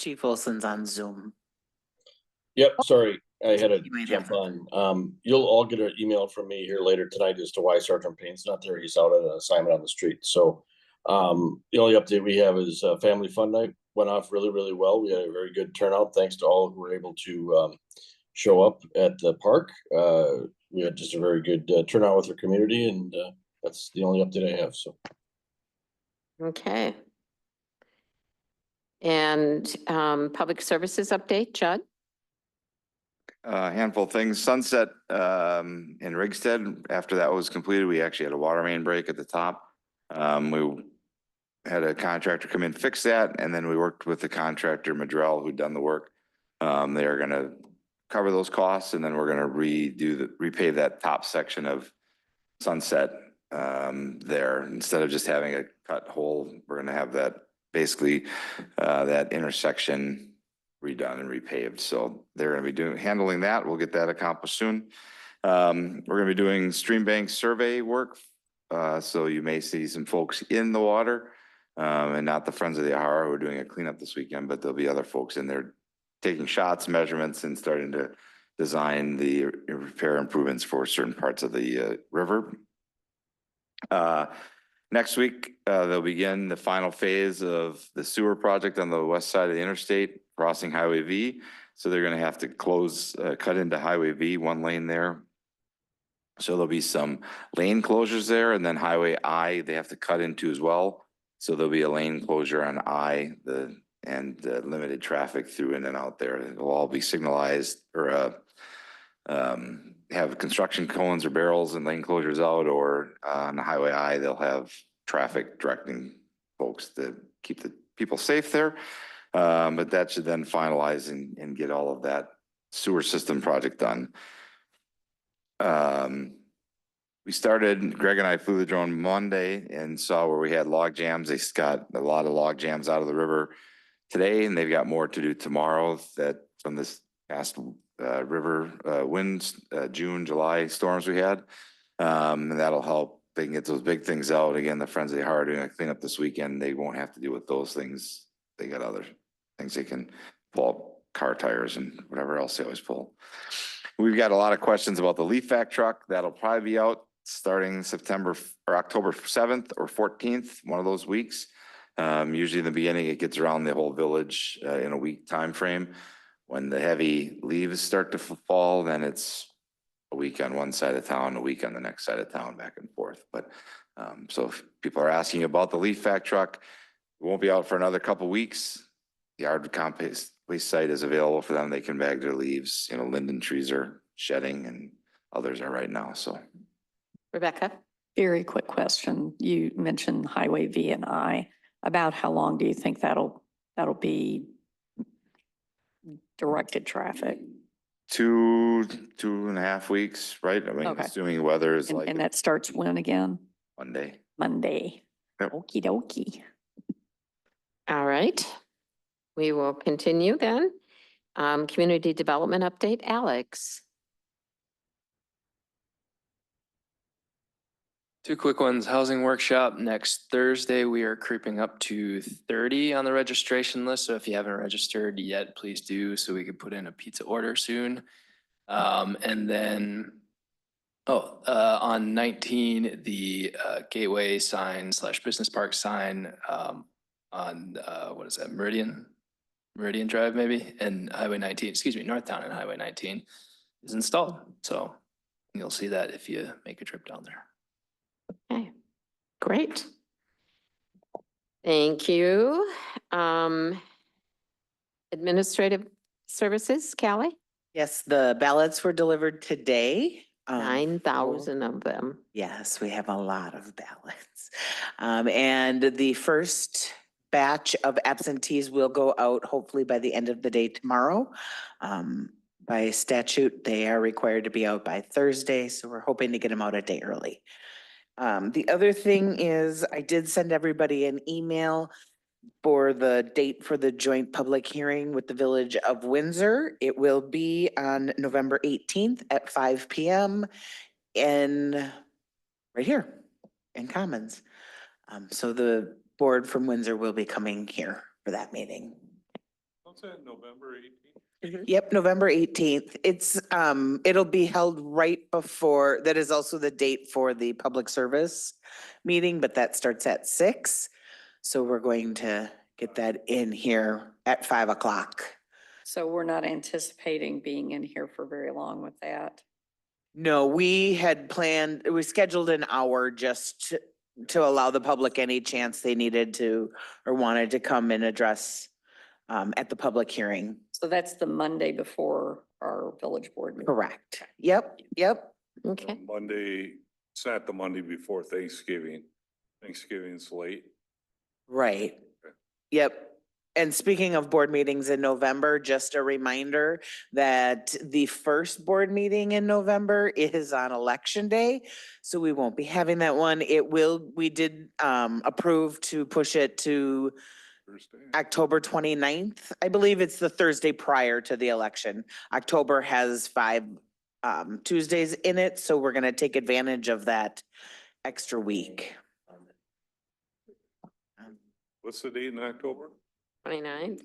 Chief Wilson's on Zoom. Yep, sorry, I had to You might jump have- on. You'll all get an email from me here later tonight as to why Sergeant Payne's not there. He's out at an assignment on the street. So the only update we have is Family Fun Night went off really, really well. We had a very good turnout. Thanks to all who were able to show up at the park. We had just a very good turnout with our community, and that's the only update I have. So Okay. And public services update, Judd? A handful of things. Sunset in Rigsted, after that was completed, we actually had a water main break at the top. We had a contractor come in, fix that, and then we worked with the contractor, Madrell, who'd done the work. They are gonna cover those costs, and then we're gonna repave that top section of Sunset there. Instead of just having a cut hole, we're gonna have that, basically, that intersection redone and repaved. So they're gonna be handling that. We'll get that accomplished soon. We're gonna be doing stream bank survey work. So you may see some folks in the water, and not the Friends of the Ahara who are doing a cleanup this weekend, but there'll be other folks in there taking shots, measurements, and starting to design the repair improvements for certain parts of the river. Next week, they'll begin the final phase of the sewer project on the west side of the interstate, crossing Highway V. So they're gonna have to cut into Highway V, one lane there. So there'll be some lane closures there, and then Highway I, they have to cut into as well. So there'll be a lane closure on I, and limited traffic through in and out there. It'll all be signalized or have construction cones or barrels and lane closures out, or on the Highway I, they'll have traffic directing folks to keep the people safe there. But that should then finalize and get all of that sewer system project done. Greg and I flew the drone Monday and saw where we had log jams. They got a lot of log jams out of the river today, and they've got more to do tomorrow that from this past river winds, June, July storms we had. And that'll help. They can get those big things out. Again, the Friends of the Ahara are doing a cleanup this weekend. They won't have to deal with those things. They got other things they can pull, car tires and whatever else they always pull. We've got a lot of questions about the leaf vac truck. That'll probably be out starting September or October 7th or 14th, one of those weeks. Usually in the beginning, it gets around the whole village in a week time frame. When the heavy leaves start to fall, then it's a week on one side of town, a week on the next side of town, back and forth. But so if people are asking about the leaf vac truck, it won't be out for another couple weeks. The yard compost waste site is available for them. They can bag their leaves. You know, linden trees are shedding and others are right now. So Rebecca? Very quick question. You mentioned Highway V and I. About how long do you think that'll be directed traffic? 2.5 weeks, right? I mean, Okay. assuming weather is And, like and that starts when again? Monday. Monday. Yep. Okie dokie. All right. We will continue then. Community development update, Alex. Two quick ones. Housing workshop next Thursday. We are creeping up to 30 on the registration list. So if you haven't registered yet, please do so we can put in a pizza order soon. And then, on 19, the gateway sign / business park sign on what is that, Meridian Drive maybe, and Highway 19, excuse me, Northtown and Highway 19 is installed. So you'll see that if you make a trip down there. Okay, great. Thank you. Administrative services, Callie? Yes, the ballots were delivered today. 9,000 of them. Yes, we have a lot of ballots. And the first batch of absentees will go out hopefully by the end of the day tomorrow. By statute, they are required to be out by Thursday, so we're hoping to get them out a day early. The other thing is I did send everybody an email for the date for the joint public hearing with the Village of Windsor. It will be on November 18th at 5 p.m. right here in Commons. So the board from Windsor will be coming here for that meeting. What's that, November 18th? Yep, November 18th. It's, it'll be held right before, that is also the date for the public service meeting, but that starts at 6. So we're going to get that in here at 5 o'clock. So we're not anticipating being in here for very long with that. No, we had planned, we scheduled an hour just to allow the public any chance they needed to or wanted to come and address at the public hearing. So that's the Monday before our village board meeting. Correct. Yep, yep. Okay, Monday, it's not the Monday before Thanksgiving. Thanksgiving's late. Right. Yep. And speaking of board meetings in November, just a reminder that the first board meeting in November is on election day. So we won't be having that one. We did approve to push it to Thursday. October 29th. I believe it's the Thursday prior to the election. October has 5 Tuesdays in it, so we're gonna take advantage of that extra week. What's the date in October? 29th.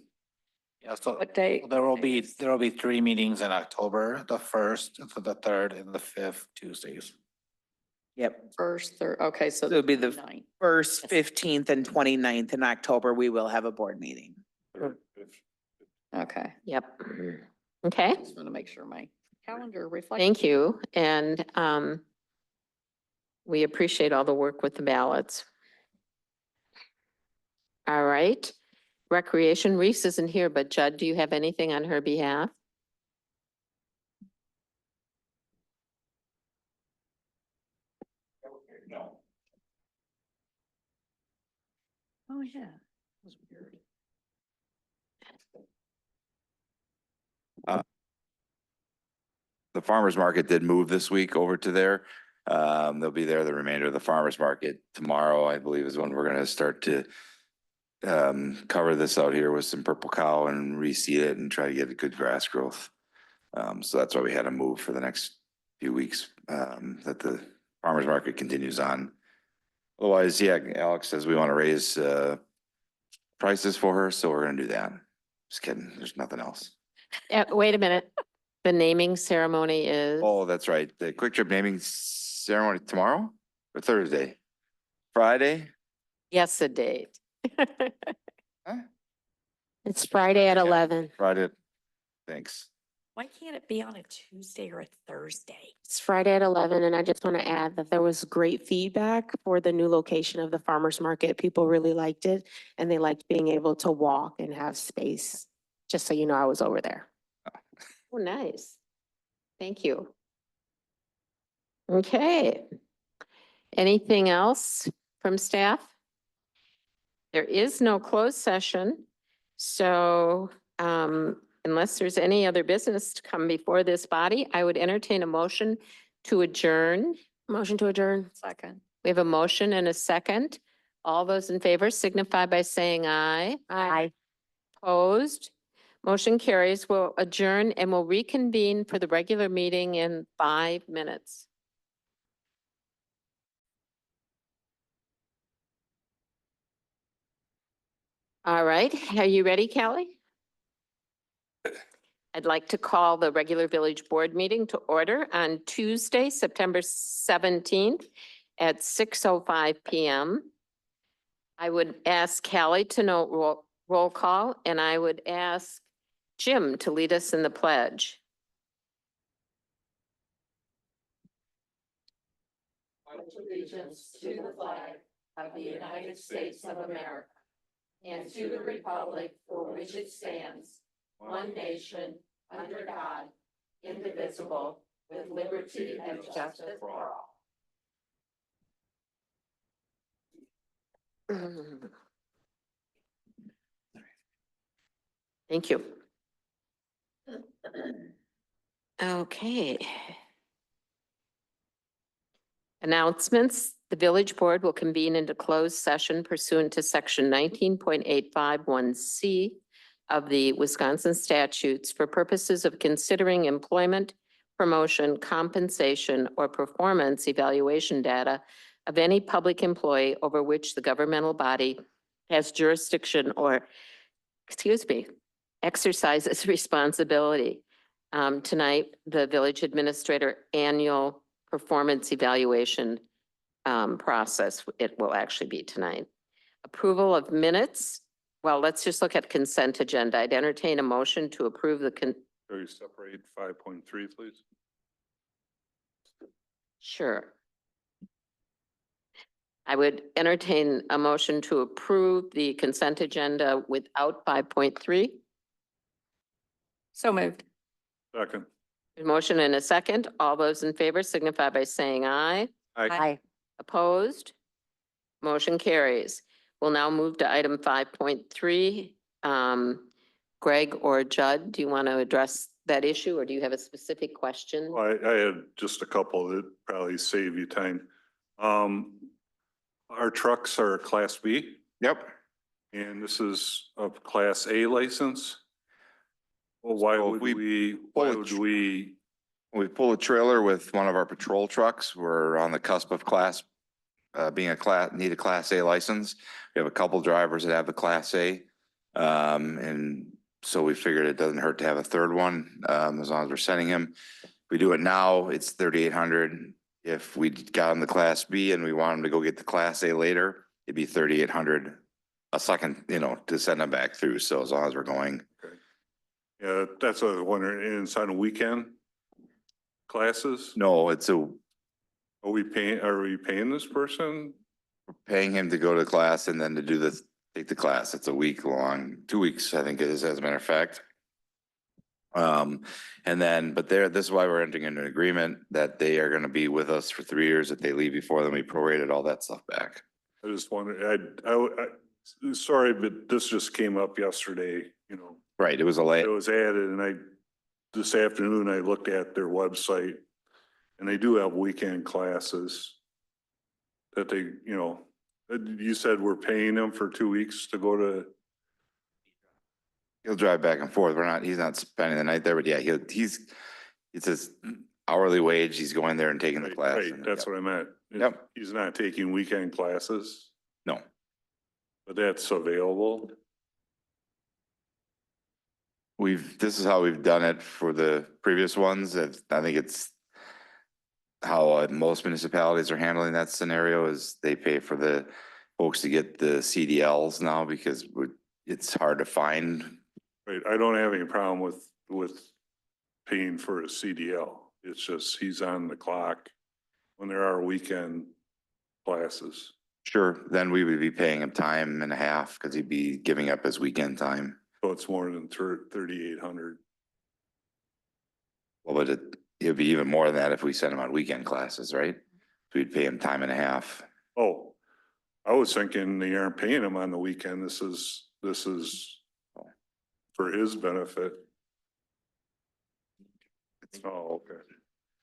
Yeah, so What day? there will be 3 meetings in October, the 1st, the 3rd, and the 5th Tuesdays. Yep. First, third, okay, so. So it'll be the 9th. First, 15th and 29th in October, we will have a board meeting. Okay, Yep. Okay, just want to make sure my calendar reflects. thank you. And we appreciate all the work with the ballots. All right. Recreation, Reese isn't here, but Judd, do you have anything on her behalf? No. Oh, yeah. That was weird. The farmer's market did move this week over to there. They'll be there the remainder of the farmer's market. Tomorrow, I believe, is when we're gonna start to cover this out here with some purple cow and reseed it and try to get a good grass growth. So that's why we had to move for the next few weeks, that the farmer's market continues on. Otherwise, yeah, Alex says we want to raise prices for her, so we're gonna do that. Just kidding, there's nothing else. Wait a minute. The naming ceremony is, Oh, that's right. The Quick Trip naming ceremony tomorrow or Thursday? Friday? yes, a date. Huh? It's Friday at Yeah. 11. Friday. Thanks. Why can't it be on a Tuesday or a Thursday? It's Friday at 11, and I just want to add that there was great feedback for the new location of the farmer's market. People really liked it, and they liked being able to walk and have space. Just so you know, I was over there. Oh, nice. Thank you. Okay. Anything else from staff? There is no closed session. So unless there's any other business to come before this body, I would entertain a motion to adjourn. Motion to adjourn. Second. We have a motion and a second. All those in favor signify by saying aye. Aye. Opposed? Motion carries. We'll adjourn and we'll reconvene for the regular meeting in 5 minutes. All right, are you ready, Kelly? I'd like to call the regular village board meeting to order on Tuesday, September 17th at 6:05 PM. I would ask Kelly to note roll call, and I would ask Jim to lead us in the pledge. Allegiance to the flag of the United States of America and to the republic for which it stands, one nation, under God, indivisible, with liberty and justice for all. Thank you. Okay. Announcements. The village board will convene into closed session pursuant to section 19.851C of the Wisconsin statutes for purposes of considering employment, promotion, compensation, or performance evaluation data of any public employee over which the governmental body has jurisdiction or, exercises responsibility. Tonight, the village administrator annual performance evaluation process, it will actually be tonight. Approval of minutes. Well, let's just look at consent agenda. I'd entertain a motion to approve the Can you separate 5.3, please? Sure. I would entertain a motion to approve the consent agenda without 5.3. So moved. Second. Motion and a second. All those in favor signify by saying aye. Aye. Opposed? Motion carries. We'll now move to item 5.3. Greg or Judd, do you want to address that issue or do you have a specific question? I had just a couple that probably save you time. Our trucks are Class B Yep. and this is a Class A license. Well, why So would we we, why would we, We pull a trailer with one of our patrol trucks. We're on the cusp of being need a Class A license. We have a couple drivers that have the Class A. And so we figured it doesn't hurt to have a third one, as long as we're sending him. If we do it now, it's 3,800. If we got him the Class B and we want him to go get the Class A later, it'd be 3,800 a second, to send him back through. So as long as we're going. yeah, that's what I was wondering, and it's on a weekend classes? No, Are we paying this person? paying him to go to class and then to take the class. It's a week long, 2 weeks, I think it is, as a matter of fact. This is why we're entering into an agreement that they are gonna be with us for 3 years. If they leave before, then we prorated all that stuff back. I just wondered, sorry, but this just came up yesterday, Right, it was a late. it was added and this afternoon I looked at their website and they do have weekend classes that they, you said we're paying them for 2 weeks to go to, He'll drive back and forth. He's not spending the night there, but yeah, it's his hourly wage. He's going there and taking the class. right, that's what I meant. Yep. He's not taking weekend classes, No, but that's available. this is how we've done it for the previous ones. I think it's how most municipalities are handling that scenario is they pay for the folks to get the CDLs now because it's hard to find. Right, I don't have any problem with paying for a CDL. It's just he's on the clock when there are weekend classes. Sure, then we would be paying him time and a half because he'd be giving up his weekend time. So it's more than 3,800. Well, but it'd be even more than that if we sent him on weekend classes, right? We'd pay him time and a half. Oh, I was thinking they aren't paying him on the weekend. This is for his benefit. Oh, okay.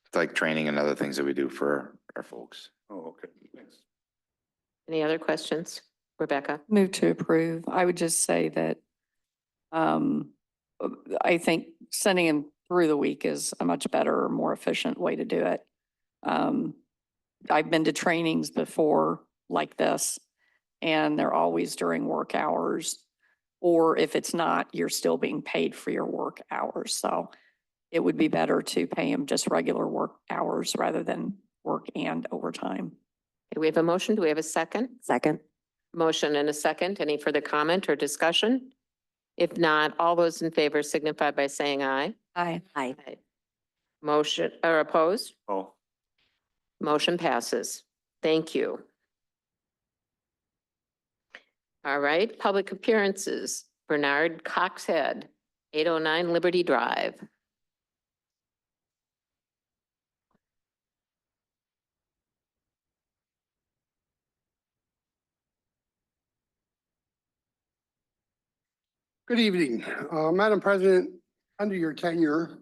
It's like training and other things that we do for our folks. Oh, okay. Thanks. Any other questions? Rebecca? Move to approve. I would just say that I think sending him through the week is a much better, more efficient way to do it. I've been to trainings before like this, and they're always during work hours. Or if it's not, you're still being paid for your work hours. So it would be better to pay him just regular work hours rather than work and overtime. Do we have a motion? Do we have a second? Second. Motion and a second. Any further comment or discussion? If not, all those in favor signify by saying aye. Aye. Aye. Motion or opposed? Oh, Motion passes. Thank you. All right, public appearances. Bernard Coxhead, 809 Liberty Drive. Good evening. Madam President, under your tenure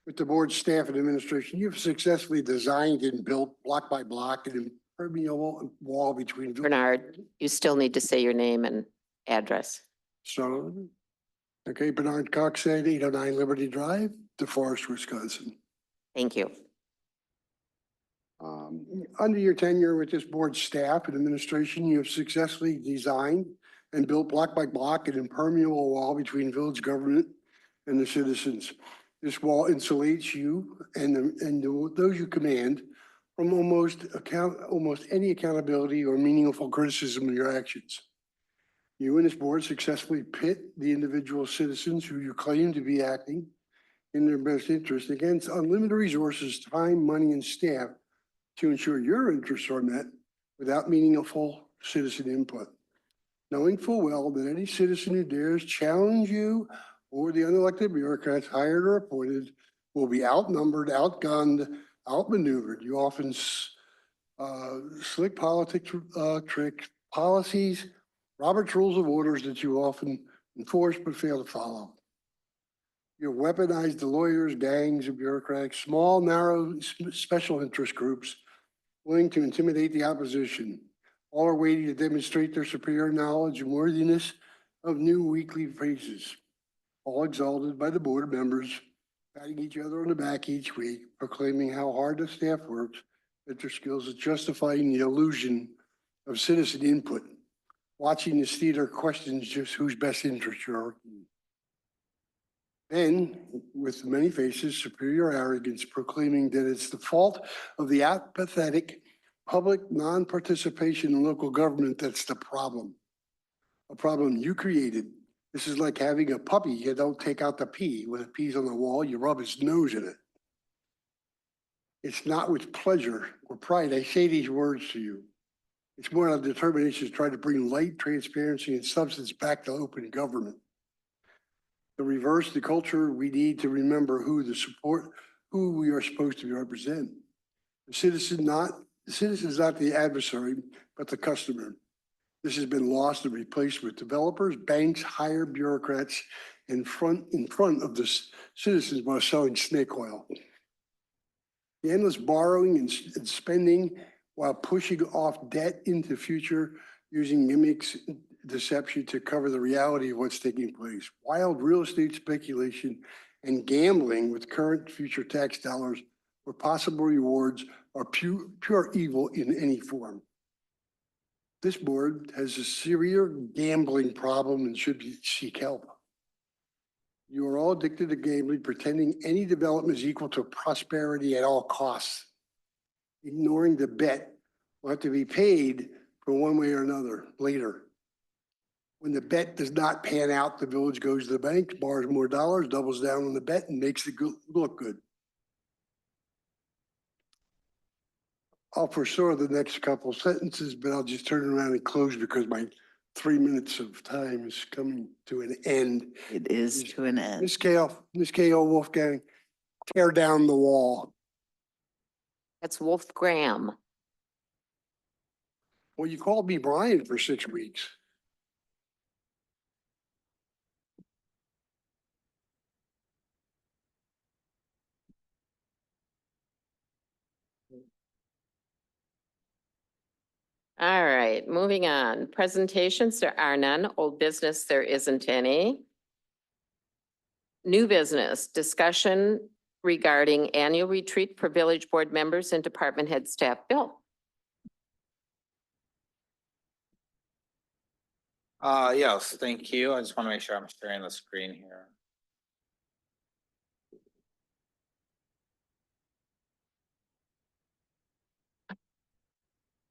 with the board staff and administration, you've successfully designed and built block by block an impermeable wall between. Bernard, you still need to say your name and address. So, okay, Bernard Cox said 809 Liberty Drive, DeForest, Wisconsin. Thank you. Under your tenure with this board staff and administration, you have successfully designed and built block by block an impermeable wall between village government and the citizens. This wall insulates you and those you command from almost any accountability or meaningful criticism of your actions. You and this board successfully pit the individual citizens who you claim to be acting in their best interest against unlimited resources, time, money, and staff to ensure your interests are met without meaningful citizen input. Knowing full well that any citizen who dares challenge you or the unelected bureaucrats hired or appointed will be outnumbered, outgunned, outmaneuvered. You often slick politic trick policies, Robert's rules of orders that you often enforce but fail to follow. You weaponize the lawyers, gangs, and bureaucrats, small, narrow, special interest groups willing to intimidate the opposition. All are waiting to demonstrate their superior knowledge and worthiness of new weekly phrases, all exalted by the board members, patting each other on the back each week, proclaiming how hard the staff works, that their skills are justifying the illusion of citizen input. Watching this theater questions just whose best interest you're working. Then, with many faces, superior arrogance proclaiming that it's the fault of the apathetic public non-participation in local government that's the problem. A problem you created. This is like having a puppy. You don't take out the pee. When it pees on the wall, you rub its nose in it. It's not with pleasure or pride I say these words to you. It's more of a determination to try to bring light, transparency, and substance back to open government. To reverse the culture, we need to remember who we are supposed to represent. The citizen is not the adversary, but the customer. This has been lost and replaced with developers, banks, hire bureaucrats in front of the citizens while selling snake oil. The endless borrowing and spending while pushing off debt into the future using gimmicks, deception to cover the reality of what's taking place. Wild real estate speculation and gambling with current future tax dollars where possible rewards are pure evil in any form. This board has a severe gambling problem and should seek help. You are all addicted to gambling, pretending any development is equal to prosperity at all costs, ignoring the bet will have to be paid for one way or another later. When the bet does not pan out, the village goes to the bank, borrows more dollars, doubles down on the bet, and makes it look good. I'll foresaw the next couple sentences, but I'll just turn around and close because my 3 minutes of time is coming to an end. It is to an end. Ms. K.O. Wolfgang, tear down the wall. That's Wolf Graham. Well, you called me Brian for 6 weeks. All right, moving on. Presentations, there are none. Old business, there isn't any. New business, discussion regarding annual retreat for village board members and department head staff. Bill. Yes, thank you. I just want to make sure I'm sharing the screen here.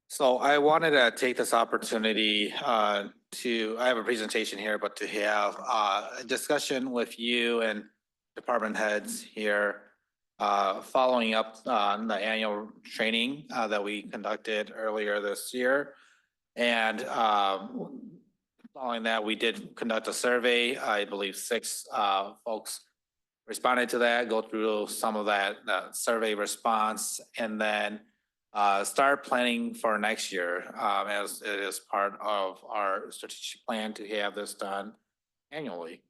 So I wanted to take this opportunity I have a presentation here, but to have a discussion with you and department heads here, following up on the annual training that we conducted earlier this year. And following that, we did conduct a survey. I believe 6 folks responded to that, go through some of that survey response, and then start planning for next year as it is part of our strategic plan to have this done annually.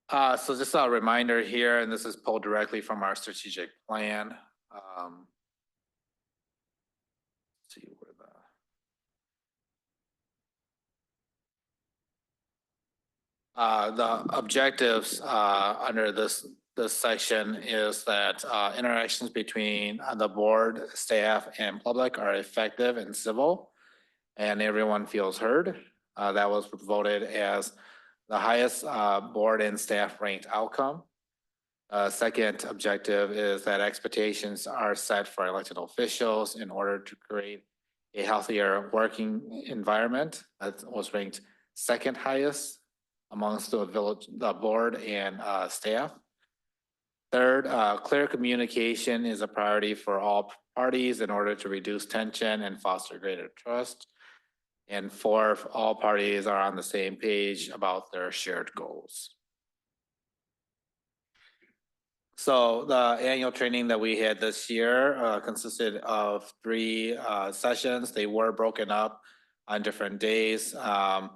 So just a reminder here, and this is pulled directly from our strategic plan. See where the objectives under this section is that interactions between the board, staff, and public are effective and civil, and everyone feels heard. That was voted as the highest board and staff ranked outcome. Second objective is that expectations are set for elected officials in order to create a healthier working environment. That was ranked second highest amongst the board and staff. Third, clear communication is a priority for all parties in order to reduce tension and foster greater trust. And fourth, all parties are on the same page about their shared goals. So the annual training that we had this year consisted of 3 sessions. They were broken up on different days. The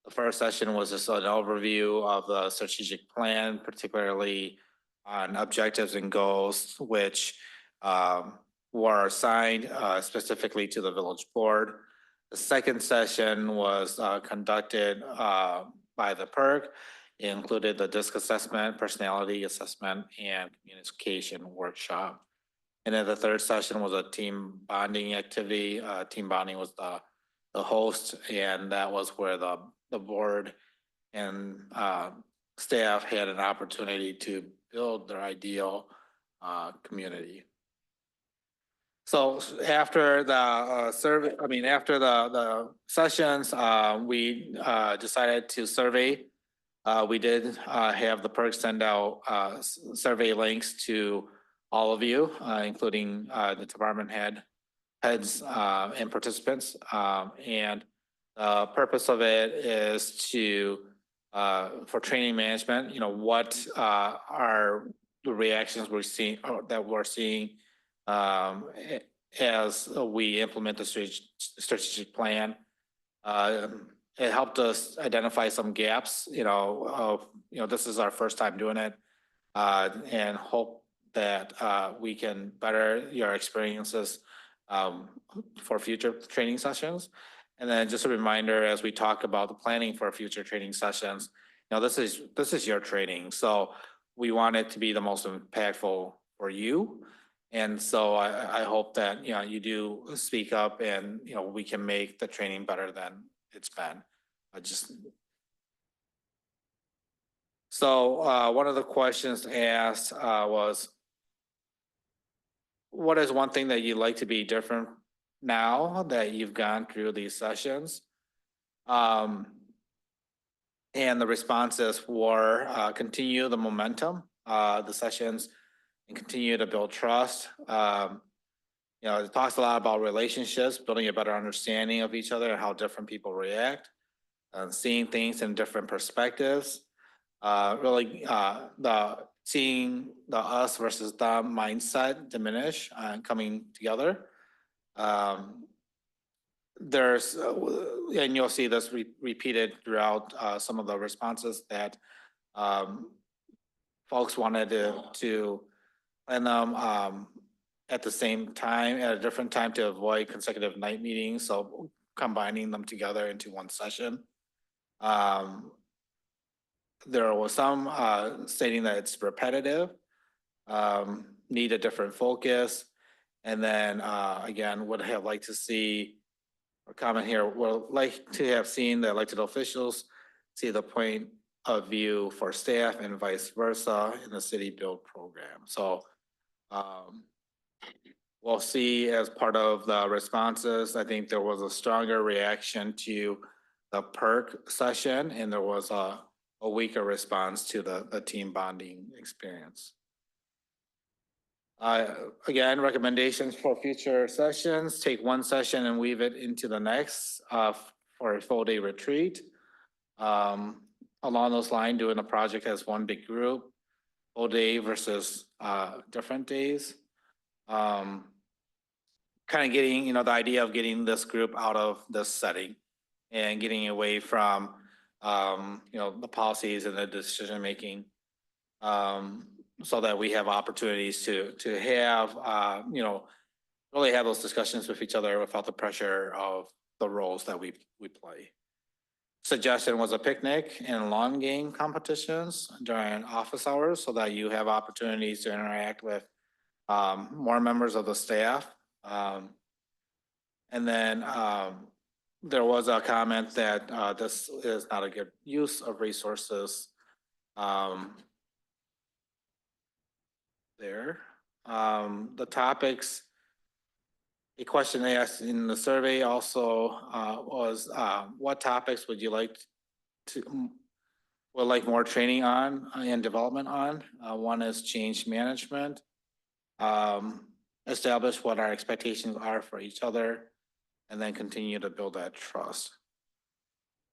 first session was just an overview of the strategic plan, particularly on objectives and goals, which were assigned specifically to the village board. The second session was conducted by the PERC. It included the DISC assessment, personality assessment, and communication workshop. And then the third session was a team bonding activity. Team bonding was the host, and that was where the board and staff had an opportunity to build their ideal community. So after the survey, after the sessions, we decided to survey. We did have the PERC send out survey links to all of you, including the department heads and participants. And the purpose of it is to for training management. What are the reactions we're seeing as we implement the strategic plan. It helped us identify some gaps, this is our first time doing it, and hope that we can better your experiences for future training sessions. And then just a reminder, as we talk about the planning for future training sessions, this is your training. So we want it to be the most impactful for you. And so I hope that, you do speak up and, we can make the training better than it's been. So one of the questions asked was, what is one thing that you'd like to be different now that you've gone through these sessions? And the responses were continue the momentum, the sessions, and continue to build trust. It talks a lot about relationships, building a better understanding of each other and how different people react, and seeing things in different perspectives. Really, seeing the us versus them mindset diminish and coming together. There's, and you'll see this repeated throughout some of the responses that folks wanted to plan them at the same time, at a different time, to avoid consecutive night meetings. So combining them together into one session. There was some stating that it's repetitive, need a different focus. And then again, would have liked to see, or comment here, would like to have seen the elected officials see the point of view for staff and vice versa in the city build program. So we'll see as part of the responses. I think there was a stronger reaction to the PERC session, and there was a weaker response to the team bonding experience. Again, recommendations for future sessions: take one session and weave it into the next for a full day retreat. Along those lines, doing a project as one big group, full day versus different days. Kind of getting, the idea of getting this group out of this setting and getting away from, the policies and the decision making, so that we have opportunities to have, really have those discussions with each other without the pressure of the roles that we play. Suggestion was a picnic and lawn game competitions during office hours, so that you have opportunities to interact with more members of the staff. And then there was a comment that this is not a good use of resources there. The topics, a question they asked in the survey also was, what topics would you like to would like more training on and development on. One is change management. Establish what our expectations are for each other, and then continue to build that trust.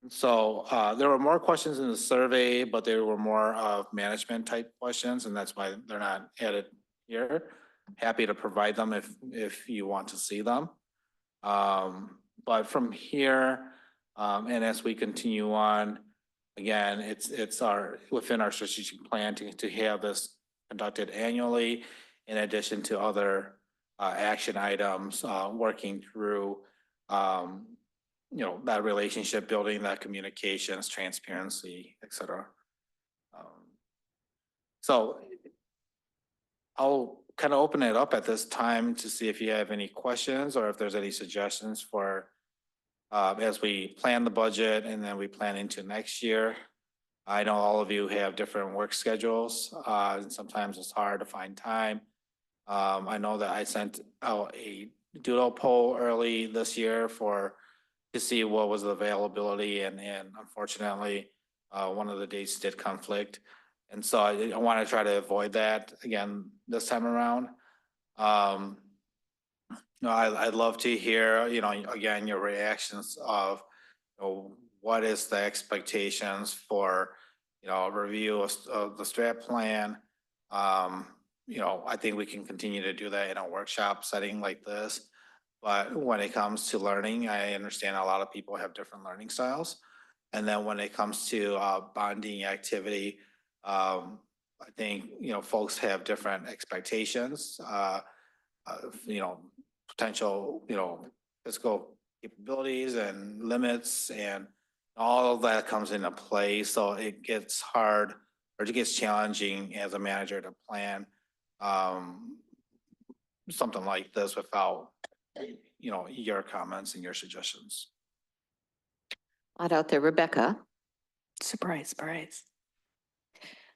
So there were more questions in the survey, but they were more of management type questions, and that's why they're not added here. Happy to provide them if you want to see them. But from here, and as we continue on, again, it's within our strategic plan to have this conducted annually, in addition to other action items, working through, that relationship building, that communications, transparency, et cetera. So I'll kind of open it up at this time to see if you have any questions or if there's any suggestions for as we plan the budget and then we plan into next year. I know all of you have different work schedules, and sometimes it's hard to find time. I know that I sent out a doodle poll early this year to see what was the availability, and unfortunately, one of the dates did conflict. And so I want to try to avoid that again this time around. I'd love to hear, again, your reactions of, what is the expectations for, a review of the strat plan. I think we can continue to do that in a workshop setting like this. But when it comes to learning, I understand a lot of people have different learning styles. And then when it comes to bonding activity, I think, folks have different expectations, potential, physical capabilities and limits, and all of that comes into play. So it gets hard, or it gets challenging as a manager to plan something like this without, your comments and your suggestions. Lot out there, Rebecca. Surprise, surprise.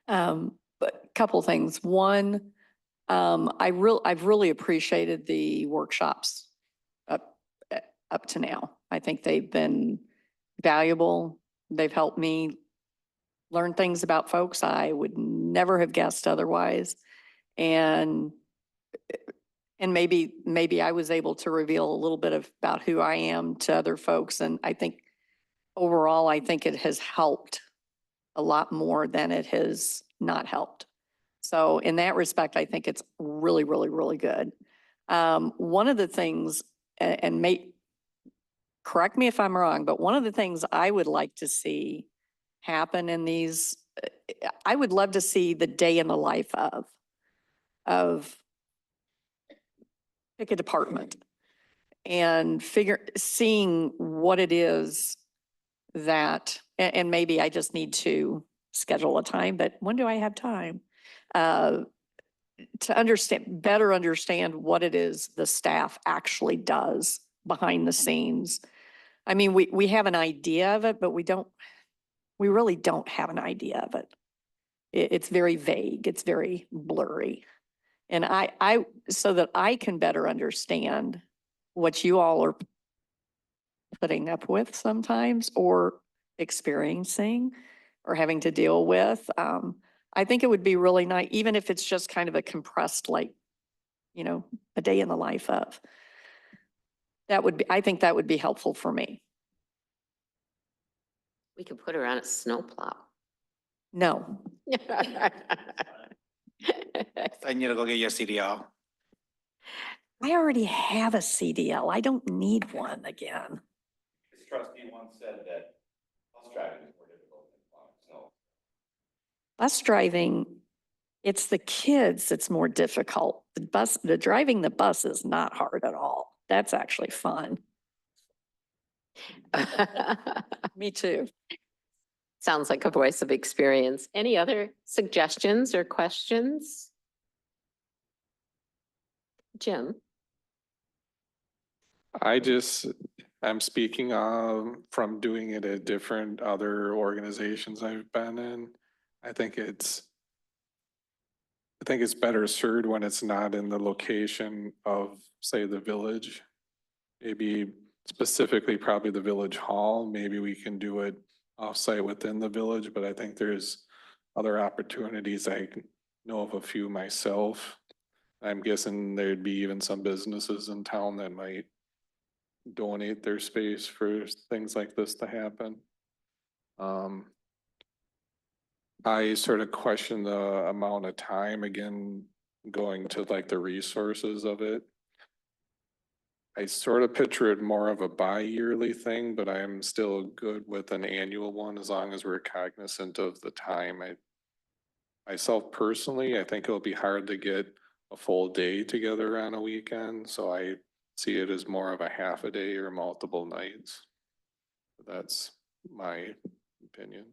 But a couple things. One, I've really appreciated the workshops up to now. I think they've been valuable. They've helped me learn things about folks I would never have guessed otherwise. And maybe I was able to reveal a little bit about who I am to other folks. And I think overall, I think it has helped a lot more than it has not helped. So in that respect, I think it's really, really, really good. One of the things, and correct me if I'm wrong, but one of the things I would like to see happen in these, I would love to see the day in the life of pick a department and seeing what it is that, and maybe I just need to schedule a time, but when do I have time? To better understand what it is the staff actually does behind the scenes. I mean, we have an idea of it, but we really don't have an idea of it. It's very vague. It's very blurry. And so that I can better understand what you all are putting up with sometimes, or experiencing, or having to deal with. I think it would be really nice, even if it's just kind of a compressed, like, a day in the life of. I think that would be helpful for me. We could put her on a snowplow. No. I need to go get your CDL. I already have a CDL. I don't need one again. This trustee once said that bus driving is more difficult than plowing snow. Bus driving, it's the kids that's more difficult. Driving the bus is not hard at all. That's actually fun. Me too. Sounds like a voice of experience. Any other suggestions or questions? Jim? I'm speaking from doing it at different other organizations I've been in. I think it's better served when it's not in the location of, say, the village. Maybe specifically probably the village hall. Maybe we can do it offsite within the village, but I think there's other opportunities. I know of a few myself. I'm guessing there'd be even some businesses in town that might donate their space for things like this to happen. I sort of question the amount of time, again, going to like the resources of it. I sort of picture it more of a bi-yearly thing, but I'm still good with an annual one as long as we're cognizant of the time. Myself personally, I think it'll be hard to get a full day together on a weekend, so I see it as more of a half a day or multiple nights. That's my opinion.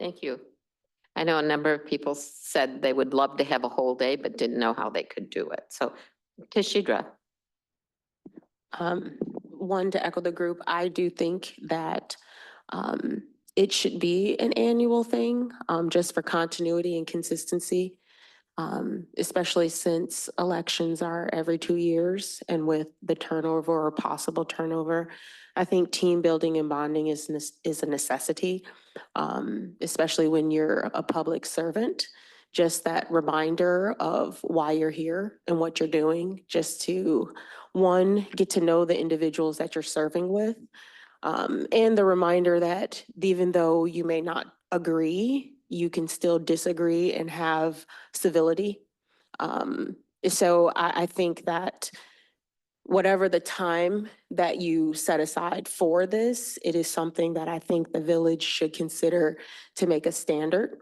Thank you. I know a number of people said they would love to have a whole day, but didn't know how they could do it. So Kashidra. One, to echo the group, I do think that it should be an annual thing, just for continuity and consistency. Especially since elections are every 2 years and with the turnover or possible turnover, I think team building and bonding is a necessity, especially when you're a public servant. Just that reminder of why you're here and what you're doing, just to, one, get to know the individuals that you're serving with. And the reminder that even though you may not agree, you can still disagree and have civility. So I think that whatever the time that you set aside for this, it is something that I think the village should consider to make a standard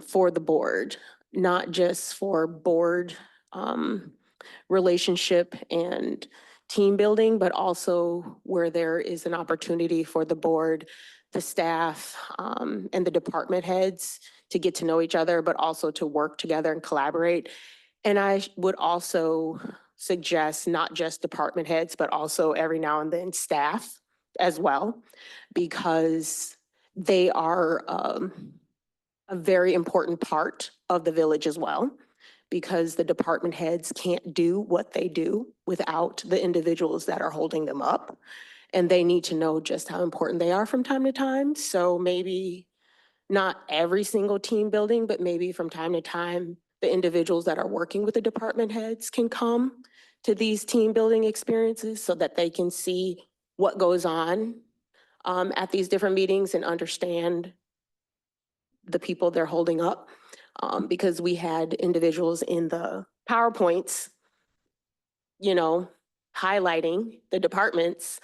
for the board, not just for board relationship and team building, but also where there is an opportunity for the board, the staff, and the department heads to get to know each other, but also to work together and collaborate. And I would also suggest not just department heads, but also every now and then staff as well, because they are a very important part of the village as well, because the department heads can't do what they do without the individuals that are holding them up. And they need to know just how important they are from time to time. So maybe not every single team building, but maybe from time to time, the individuals that are working with the department heads can come to these team building experiences so that they can see what goes on at these different meetings and understand the people they're holding up. Because we had individuals in the PowerPoints, highlighting the departments.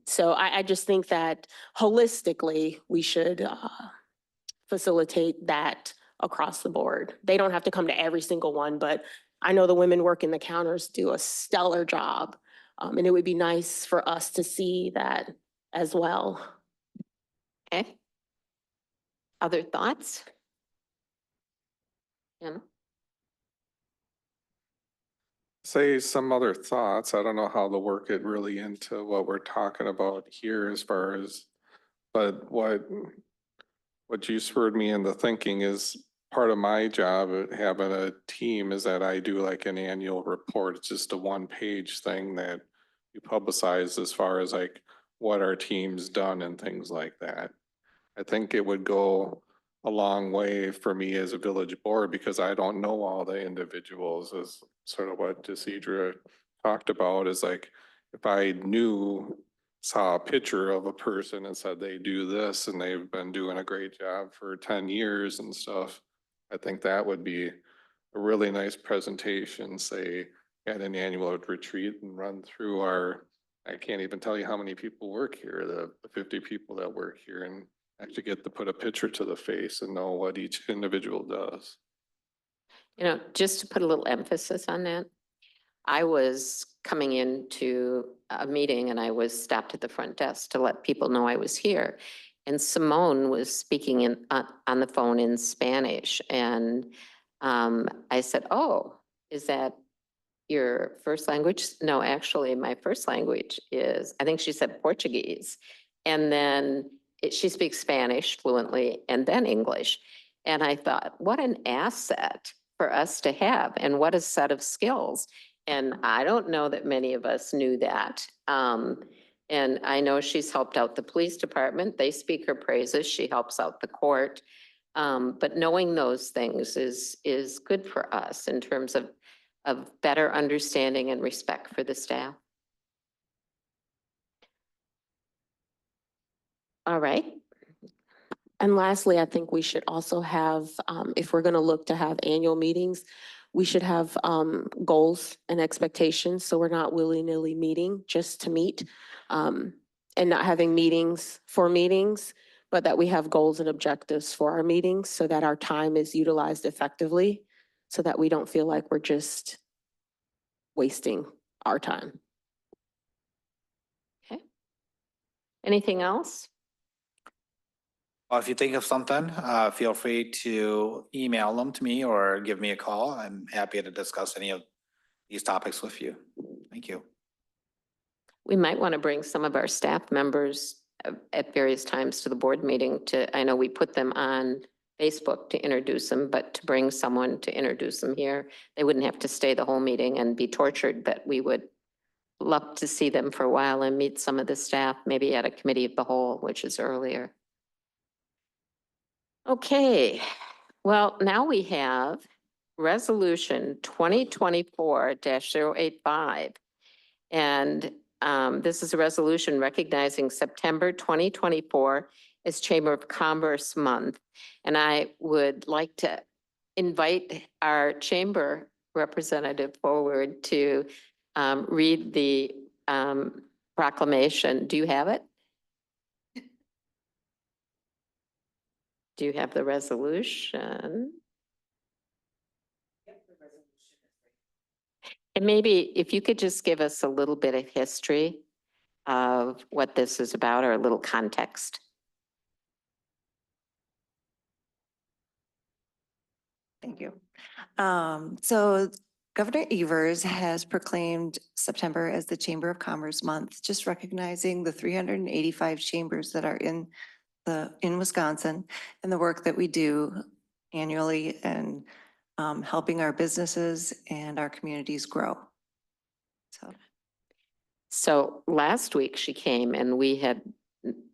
So I just think that holistically, we should facilitate that across the board. They don't have to come to every single one, but I know the women working the counters do a stellar job. And it would be nice for us to see that as well. Okay. Other thoughts? Yeah. Say some other thoughts. I don't know how to work it really into what we're talking about here as far as, but what you spurred me into thinking is part of my job at having a team is that I do like an annual report. It's just a 1-page thing that you publicize as far as like what our team's done and things like that. I think it would go a long way for me as a village board because I don't know all the individuals, as sort of what Decidra talked about, is like, if I saw a picture of a person and said they do this and they've been doing a great job for 10 years and stuff, I think that would be a really nice presentation, say at an annual retreat, and run through I can't even tell you how many people work here, the 50 people that work here, and actually get to put a picture to the face and know what each individual does. Just to put a little emphasis on that, I was coming into a meeting and I was stopped at the front desk to let people know I was here. And Simone was speaking on the phone in Spanish. And I said, "Oh, is that your first language?" "No, actually, my first language is," I think she said, "Portuguese." And then she speaks Spanish fluently and then English. And I thought, what an asset for us to have and what a set of skills. And I don't know that many of us knew that. And I know she's helped out the police department. They speak her praises. She helps out the court. But knowing those things is good for us in terms of better understanding and respect for the staff. All right. And lastly, I think we should also have, if we're gonna look to have annual meetings, we should have goals and expectations, so we're not willy-nilly meeting just to meet. And not having meetings for meetings, but that we have goals and objectives for our meetings so that our time is utilized effectively, so that we don't feel like we're just wasting our time. Okay. Anything else? Well, if you think of something, feel free to email them to me or give me a call. I'm happy to discuss any of these topics with you. Thank you. We might want to bring some of our staff members at various times to the board meeting I know we put them on Facebook to introduce them, but to bring someone to introduce them here. They wouldn't have to stay the whole meeting and be tortured, but we would love to see them for a while and meet some of the staff, maybe at a committee of the whole, which is earlier. Okay, well, now we have Resolution 2024-085. And this is a resolution recognizing September 2024 as Chamber of Commerce Month. And I would like to invite our chamber representative forward to read the proclamation. Do you have it? Do you have the resolution? And maybe if you could just give us a little bit of history of what this is about or a little context. Thank you. So Governor Evers has proclaimed September as the Chamber of Commerce Month, just recognizing the 385 chambers that are in Wisconsin and the work that we do annually and helping our businesses and our communities grow. So last week she came and we had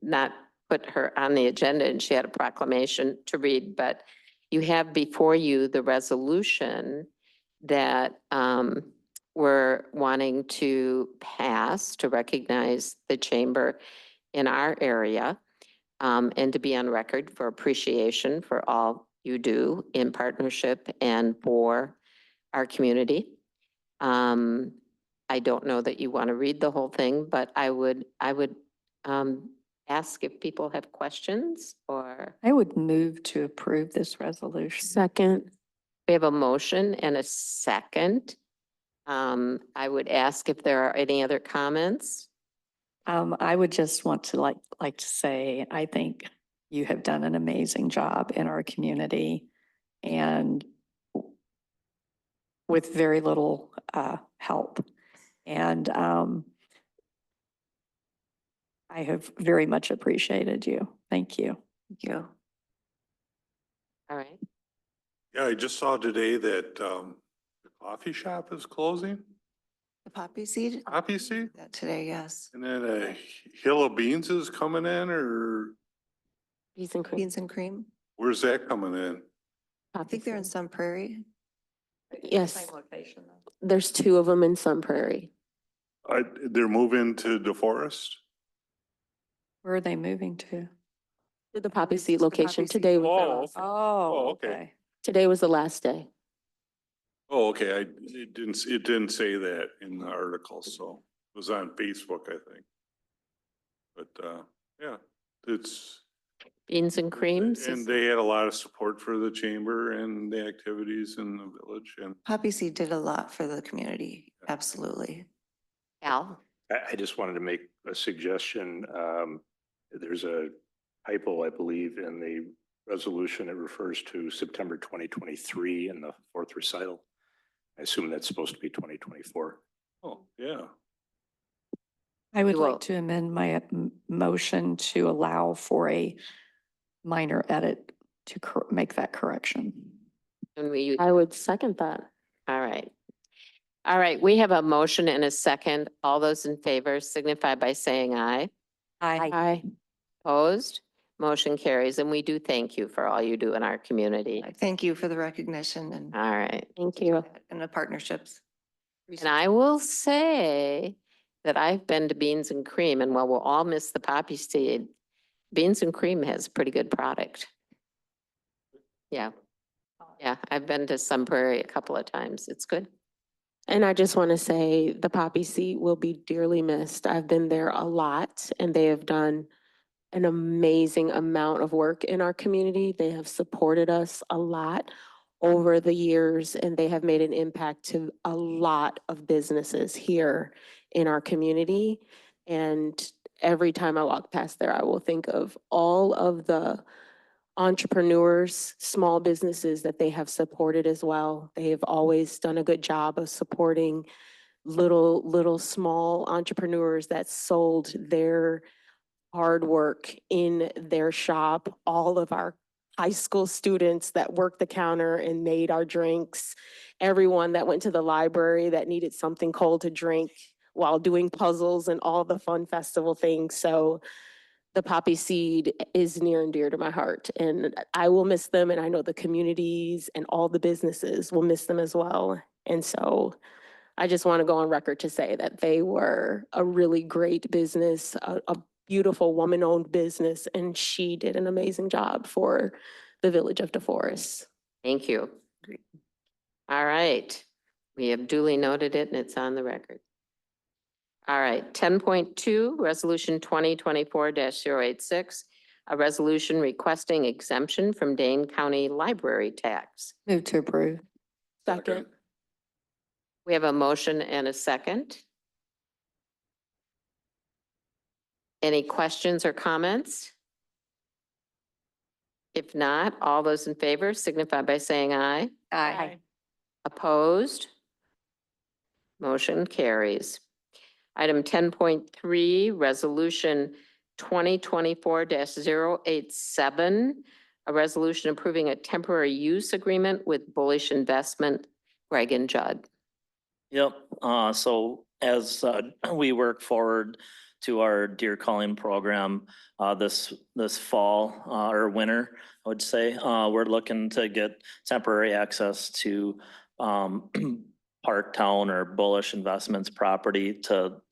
not put her on the agenda and she had a proclamation to read, but you have before you the resolution that we're wanting to pass to recognize the chamber in our area and to be on record for appreciation for all you do in partnership and for our community. I don't know that you want to read the whole thing, but I would ask if people have questions or. I would move to approve this resolution. Second. We have a motion and a second. I would ask if there are any other comments. I would just want to like to say, I think you have done an amazing job in our community and with very little help. And I have very much appreciated you. Thank you. Thank you. All right. Yeah, I just saw today that the coffee shop is closing. The poppy seed? Poppy seed? That today, yes. And then a Hill of Beans is coming in, or Beans and cream. Beans and cream. where's that coming in? I think they're in Sun Prairie. Yes. Same location though. There's 2 of them in Sun Prairie. They're moving to DeForest? Where are they moving to? To the Poppy Seed the location. Poppy Seed. Today was the Oh, last, Oh, okay. okay. today was the last day. Oh, okay, it didn't say that in the article, so it was on Facebook, I think. But, yeah, it's. Beans and creams. And they had a lot of support for the chamber and the activities in the village and. Poppy Seed did a lot for the community. Absolutely. Al, I just wanted to make a suggestion. There's a typo, I believe, in the resolution. It refers to September 2023 in the 4th recital. I assume that's supposed to be 2024. Oh, yeah. I would You will- like to amend my motion to allow for a minor edit to make that correction. and we, I would second that. all right. All right, we have a motion and a second. All those in favor signify by saying aye. Aye. Opposed? Motion carries, and we do thank you for all you do in our community. Thank you for the recognition All right. Thank you. and the partnerships. And I will say that I've been to Beans and Cream, and while we'll all miss the poppy seed, Beans and Cream has a pretty good product. Yeah. Yeah, I've been to Sun Prairie a couple of times. It's good. And I just want to say the poppy seed will be dearly missed. I've been there a lot and they have done an amazing amount of work in our community. They have supported us a lot over the years and they have made an impact to a lot of businesses here in our community. And every time I walk past there, I will think of all of the entrepreneurs, small businesses that they have supported as well. They have always done a good job of supporting little small entrepreneurs that sold their hard work in their shop. All of our high school students that worked the counter and made our drinks, everyone that went to the library that needed something cold to drink while doing puzzles and all the fun festival things. So the poppy seed is near and dear to my heart and I will miss them. And I know the communities and all the businesses will miss them as well. And so I just want to go on record to say that they were a really great business, a beautiful woman-owned business, and she did an amazing job for the village of DeForest. Thank you. All right. We have duly noted it and it's on the record. All right, 10.2, Resolution 2024-086, a resolution requesting exemption from Dane County library tax. Move to approve. Second. We have a motion and a second. Any questions or comments? If not, all those in favor signify by saying aye. Aye. Opposed? Motion carries. Item 10.3, Resolution 2024-087, a resolution approving a temporary use agreement with Bullish Investment, Greg and Judd. Yep, so as we work forward to our deer calling program this fall or winter, I would say, we're looking to get temporary access to Parktown or Bullish Investments property to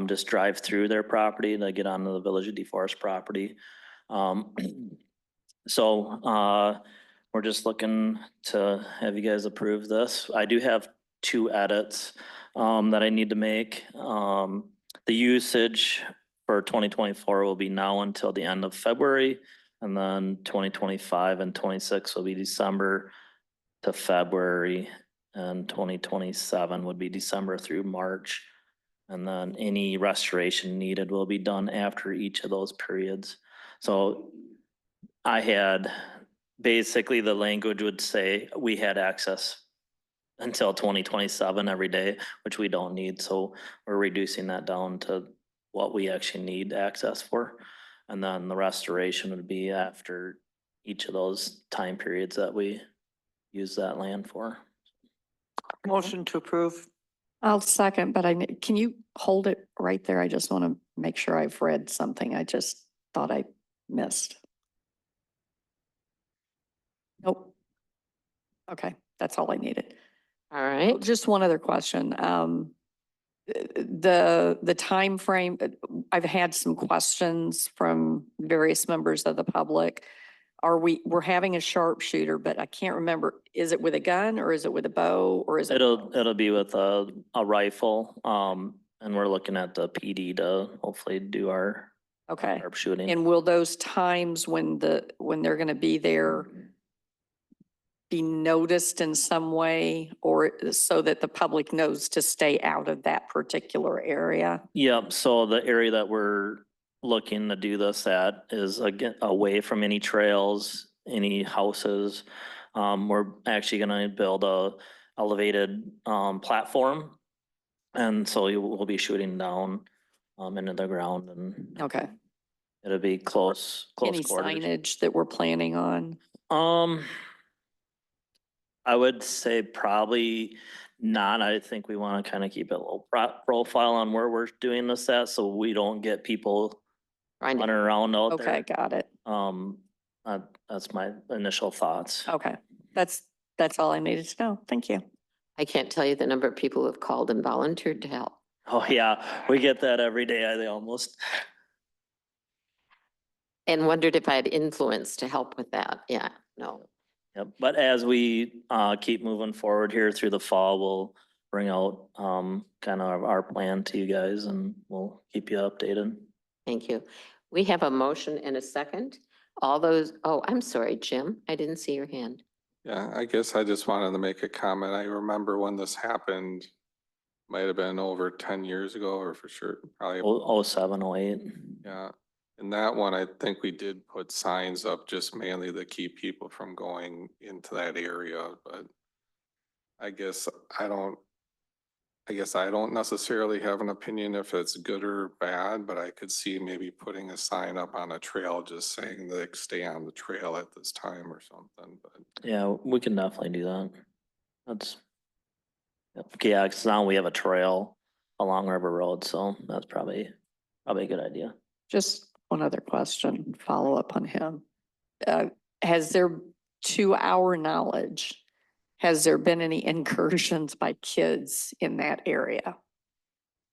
just drive through their property to get onto the Village of DeForest property. So we're just looking to have you guys approve this. I do have 2 edits that I need to make. The usage for 2024 will be now until the end of February, and then 2025 and 26 will be December to February, and 2027 would be December through March. And then any restoration needed will be done after each of those periods. So I had, basically the language would say we had access until 2027 every day, which we don't need. So we're reducing that down to what we actually need access for. And then the restoration would be after each of those time periods that we use that land for. Motion to approve. I'll second, but can you hold it right there? I just want to make sure I've read something I just thought I missed. Nope. Okay, that's all I needed. All right. Just one other question. The time frame. I've had some questions from various members of the public. We're having a sharpshooter, but I can't remember, is it with a gun or is it with a bow or is it? It'll be with a rifle, and we're looking at the PD to hopefully do our Okay. sharpshooting. And will those times when they're gonna be there be noticed in some way or so that the public knows to stay out of that particular area? Yep, so the area that we're looking to do this at is again away from any trails, any houses. We're actually gonna build a elevated platform. And so we'll be shooting down into the ground and Okay. it'll be close Any quarters. signage that we're planning on? I would say probably not. I think we want to kind of keep a little profile on where we're doing this at, so we don't get people Trying running to, around out there. Okay, got it. That's my initial thoughts. Okay, that's all I needed to know. Thank you. I can't tell you the number of people who have called and volunteered to help. Oh, yeah, we get that every day, I think almost. And wondered if I had influence to help with that. Yeah, no. Yep, but as we keep moving forward here through the fall, we'll bring out kind of our plan to you guys and we'll keep you updated. Thank you. We have a motion and a second. All those, oh, I'm sorry, Jim, I didn't see your hand. Yeah, I guess I just wanted to make a comment. I remember when this happened, might have been over 10 years ago or for sure, probably. 07, 08. Yeah, and that one, I think we did put signs up just mainly to keep people from going into that area, but I guess I don't necessarily have an opinion if it's good or bad, but I could see maybe putting a sign up on a trail just saying like stay on the trail at this time or something, but. Yeah, we can definitely do that. That's, yeah, because now we have a trail along River Road, so that's probably a good idea. Just one other question, follow up on him. Has there, to our knowledge, has there been any incursions by kids in that area?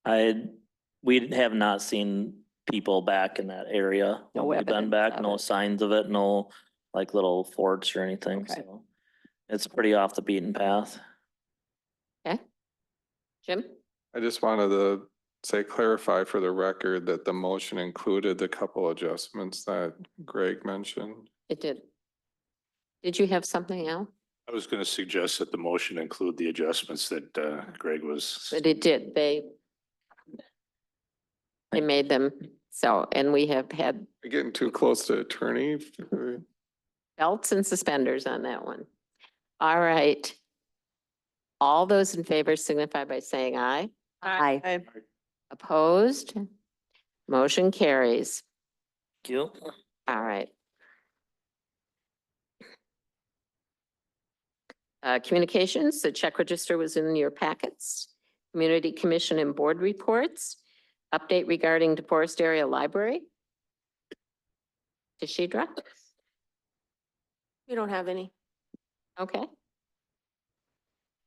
We have not seen people back in that area. No We've been evidence back, of no it. signs of it, no like little forts or anything, Okay. so. It's pretty off the beaten path. Okay. Jim? I just wanted to say, clarify for the record that the motion included the couple adjustments that Greg mentioned. It did. Did you have something else? I was going to suggest that the motion include the adjustments that Greg was. But it did. They made them. So, and we have had You're getting too close to attorney. belts and suspenders on that one. All right. All those in favor signify by saying aye. Aye. Opposed? Motion carries. Thank you. All right. Communications, the check register was in your packets. Community Commission and Board reports. Update regarding DeForest Area Library. Tashidra? We don't have any. Okay.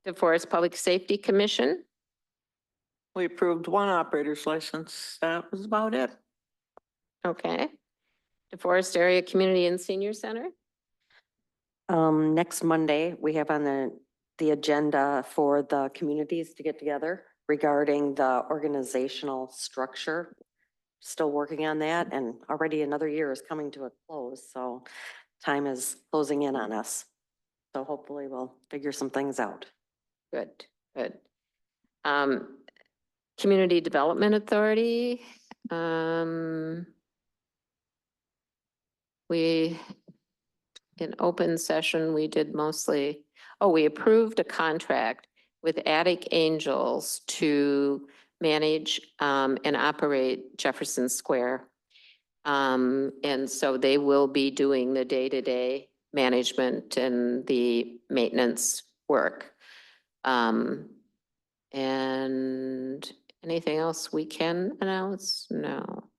DeForest Public Safety Commission. We approved one operator's license. That was about it. Okay. DeForest Area Community and Senior Center. Next Monday, we have on the agenda for the communities to get together regarding the organizational structure. Still working on that, and already another year is coming to a close, so time is closing in on us. So hopefully we'll figure some things out. Good, good. Community Development Authority. We, in open session, we did mostly, we approved a contract with Attic Angels to manage and operate Jefferson Square. And so they will be doing the day-to-day management and the maintenance work. And anything else we can announce? No.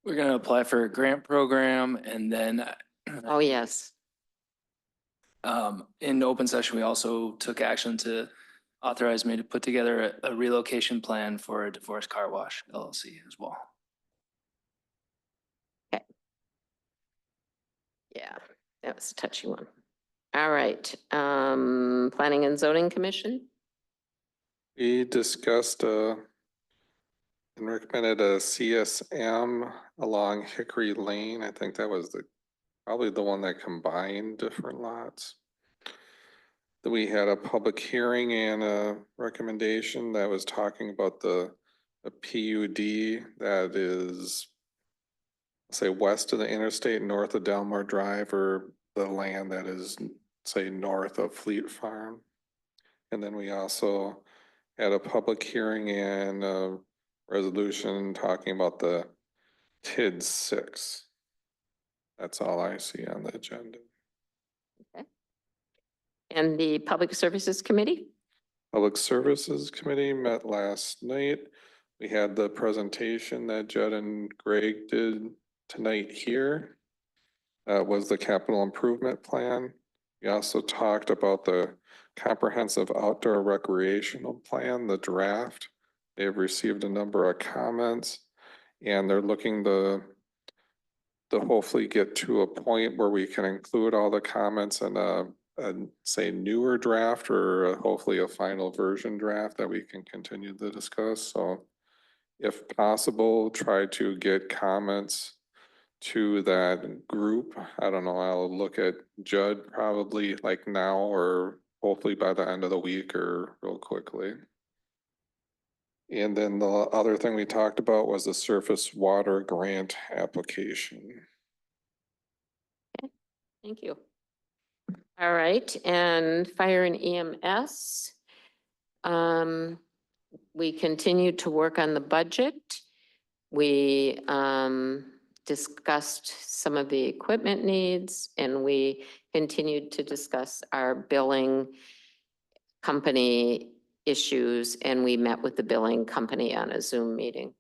We're gonna apply for a grant program and then Oh, yes. in open session, we also took action to authorize me to put together a relocation plan for a DeForest Car Wash LLC as well. Yeah, that was a touchy one. All right, Planning and Zoning Commission. We discussed and recommended a CSM along Hickory Lane. I think that was probably the one that combined different lots. Then we had a public hearing and a recommendation that was talking about the PUD that is, say, west of the interstate, north of Delmar Drive, or the land that is, say, north of Fleet Farm. And then we also had a public hearing and a resolution talking about the TID 6. That's all I see on the agenda. And the Public Services Committee? Public Services Committee met last night. We had the presentation that Judd and Greg did tonight here. Was the capital improvement plan. We also talked about the comprehensive outdoor recreational plan, the draft. They've received a number of comments and they're looking to hopefully get to a point where we can include all the comments in a say newer draft or hopefully a final version draft that we can continue to discuss. So if possible, try to get comments to that group. I don't know, I'll look at Judd probably like now or hopefully by the end of the week or real quickly. And then the other thing we talked about was the surface water grant application. Thank you. All right, and Fire and EMS. We continue to work on the budget. We discussed some of the equipment needs and we continued to discuss our billing company issues and we met with the billing company on a Zoom meeting.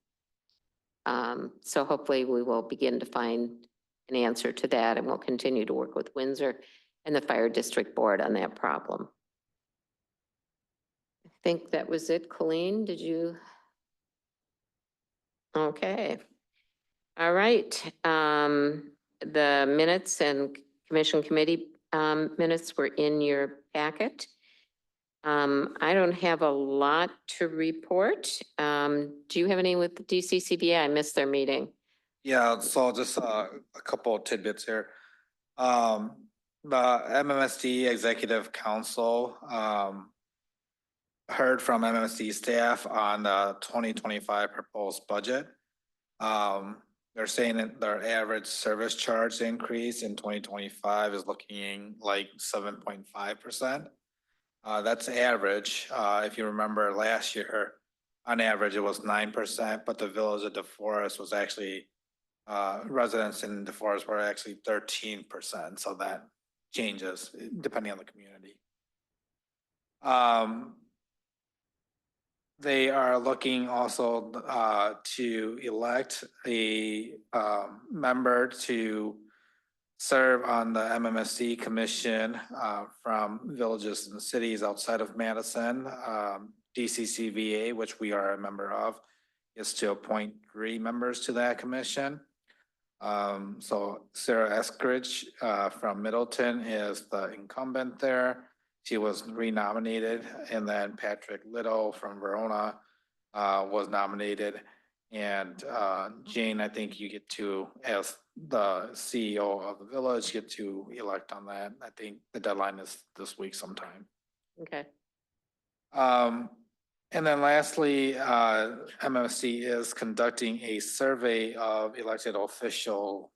So hopefully we will begin to find an answer to that and we'll continue to work with Windsor and the Fire District Board on that problem. I think that was it. Colleen, did you? Okay. All right. The minutes and commission committee minutes were in your packet. I don't have a lot to report. Do you have any with the DCCBA? I missed their meeting. Yeah, so just a couple of tidbits here. The MMSD Executive Council heard from MMSD staff on the 2025 proposed budget. They're saying that their average service charge increase in 2025 is looking like 7.5%. That's average. If you remember last year, on average, it was 9%, but the Village of DeForest was actually, residents in DeForest were actually 13%. So that changes depending on the community. They are looking also to elect a member to serve on the MMSD commission from villages and cities outside of Madison. DCCVA, which we are a member of, is to appoint 3 members to that commission. So Sarah Eskridge from Middleton is the incumbent there. She was renominated, and then Patrick Little from Verona was nominated. And Jane, I think you get to, as the CEO of the village, get to elect on that. I think the deadline is this week sometime. Okay. And then lastly, MMSC is conducting a survey of elected officials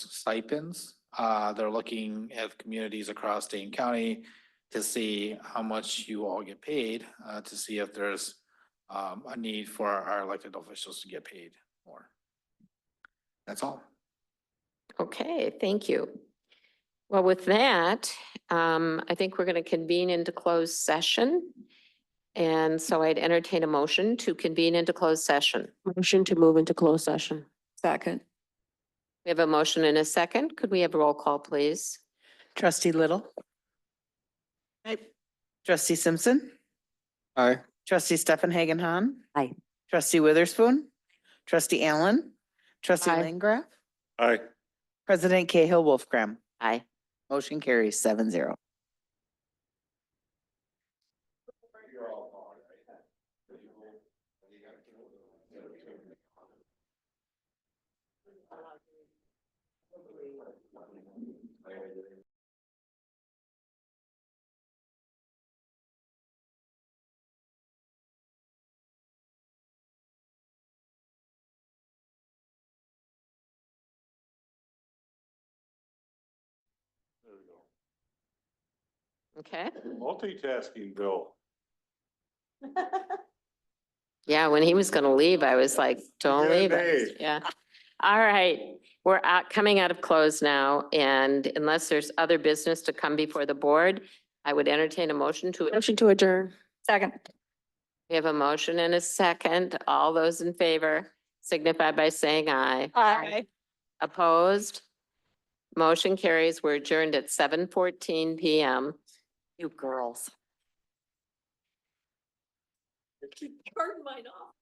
stipends. They're looking at communities across Dane County to see how much you all get paid, to see if there's a need for our elected officials to get paid more. That's all. Okay, thank you. Well, with that, I think we're going to convene into closed session. And so I'd entertain a motion to convene into closed session. Motion to move into closed session. Second. We have a motion and a second. Could we have a roll call, please? Trustee Little. Aye. Trustee Simpson. Aye. Trustee Stefan Hagenhan. Aye. Trustee Witherspoon. Trustee Allen. Trustee Aye. Langraf. Aye. President Cahill Wolfgram. Aye. Motion carries 7-0. There we go. Okay. Multitasking, Bill. Yeah, when he was gonna leave, I was like, don't leave us. Yeah. All right, we're coming out of close now, and unless there's other business to come before the board, I would entertain a motion to. Motion to adjourn. Second. We have a motion and a second. All those in favor signify by saying aye. Aye. Opposed? Motion carries. We're adjourned at 7:14 PM. You girls. Turn mine off.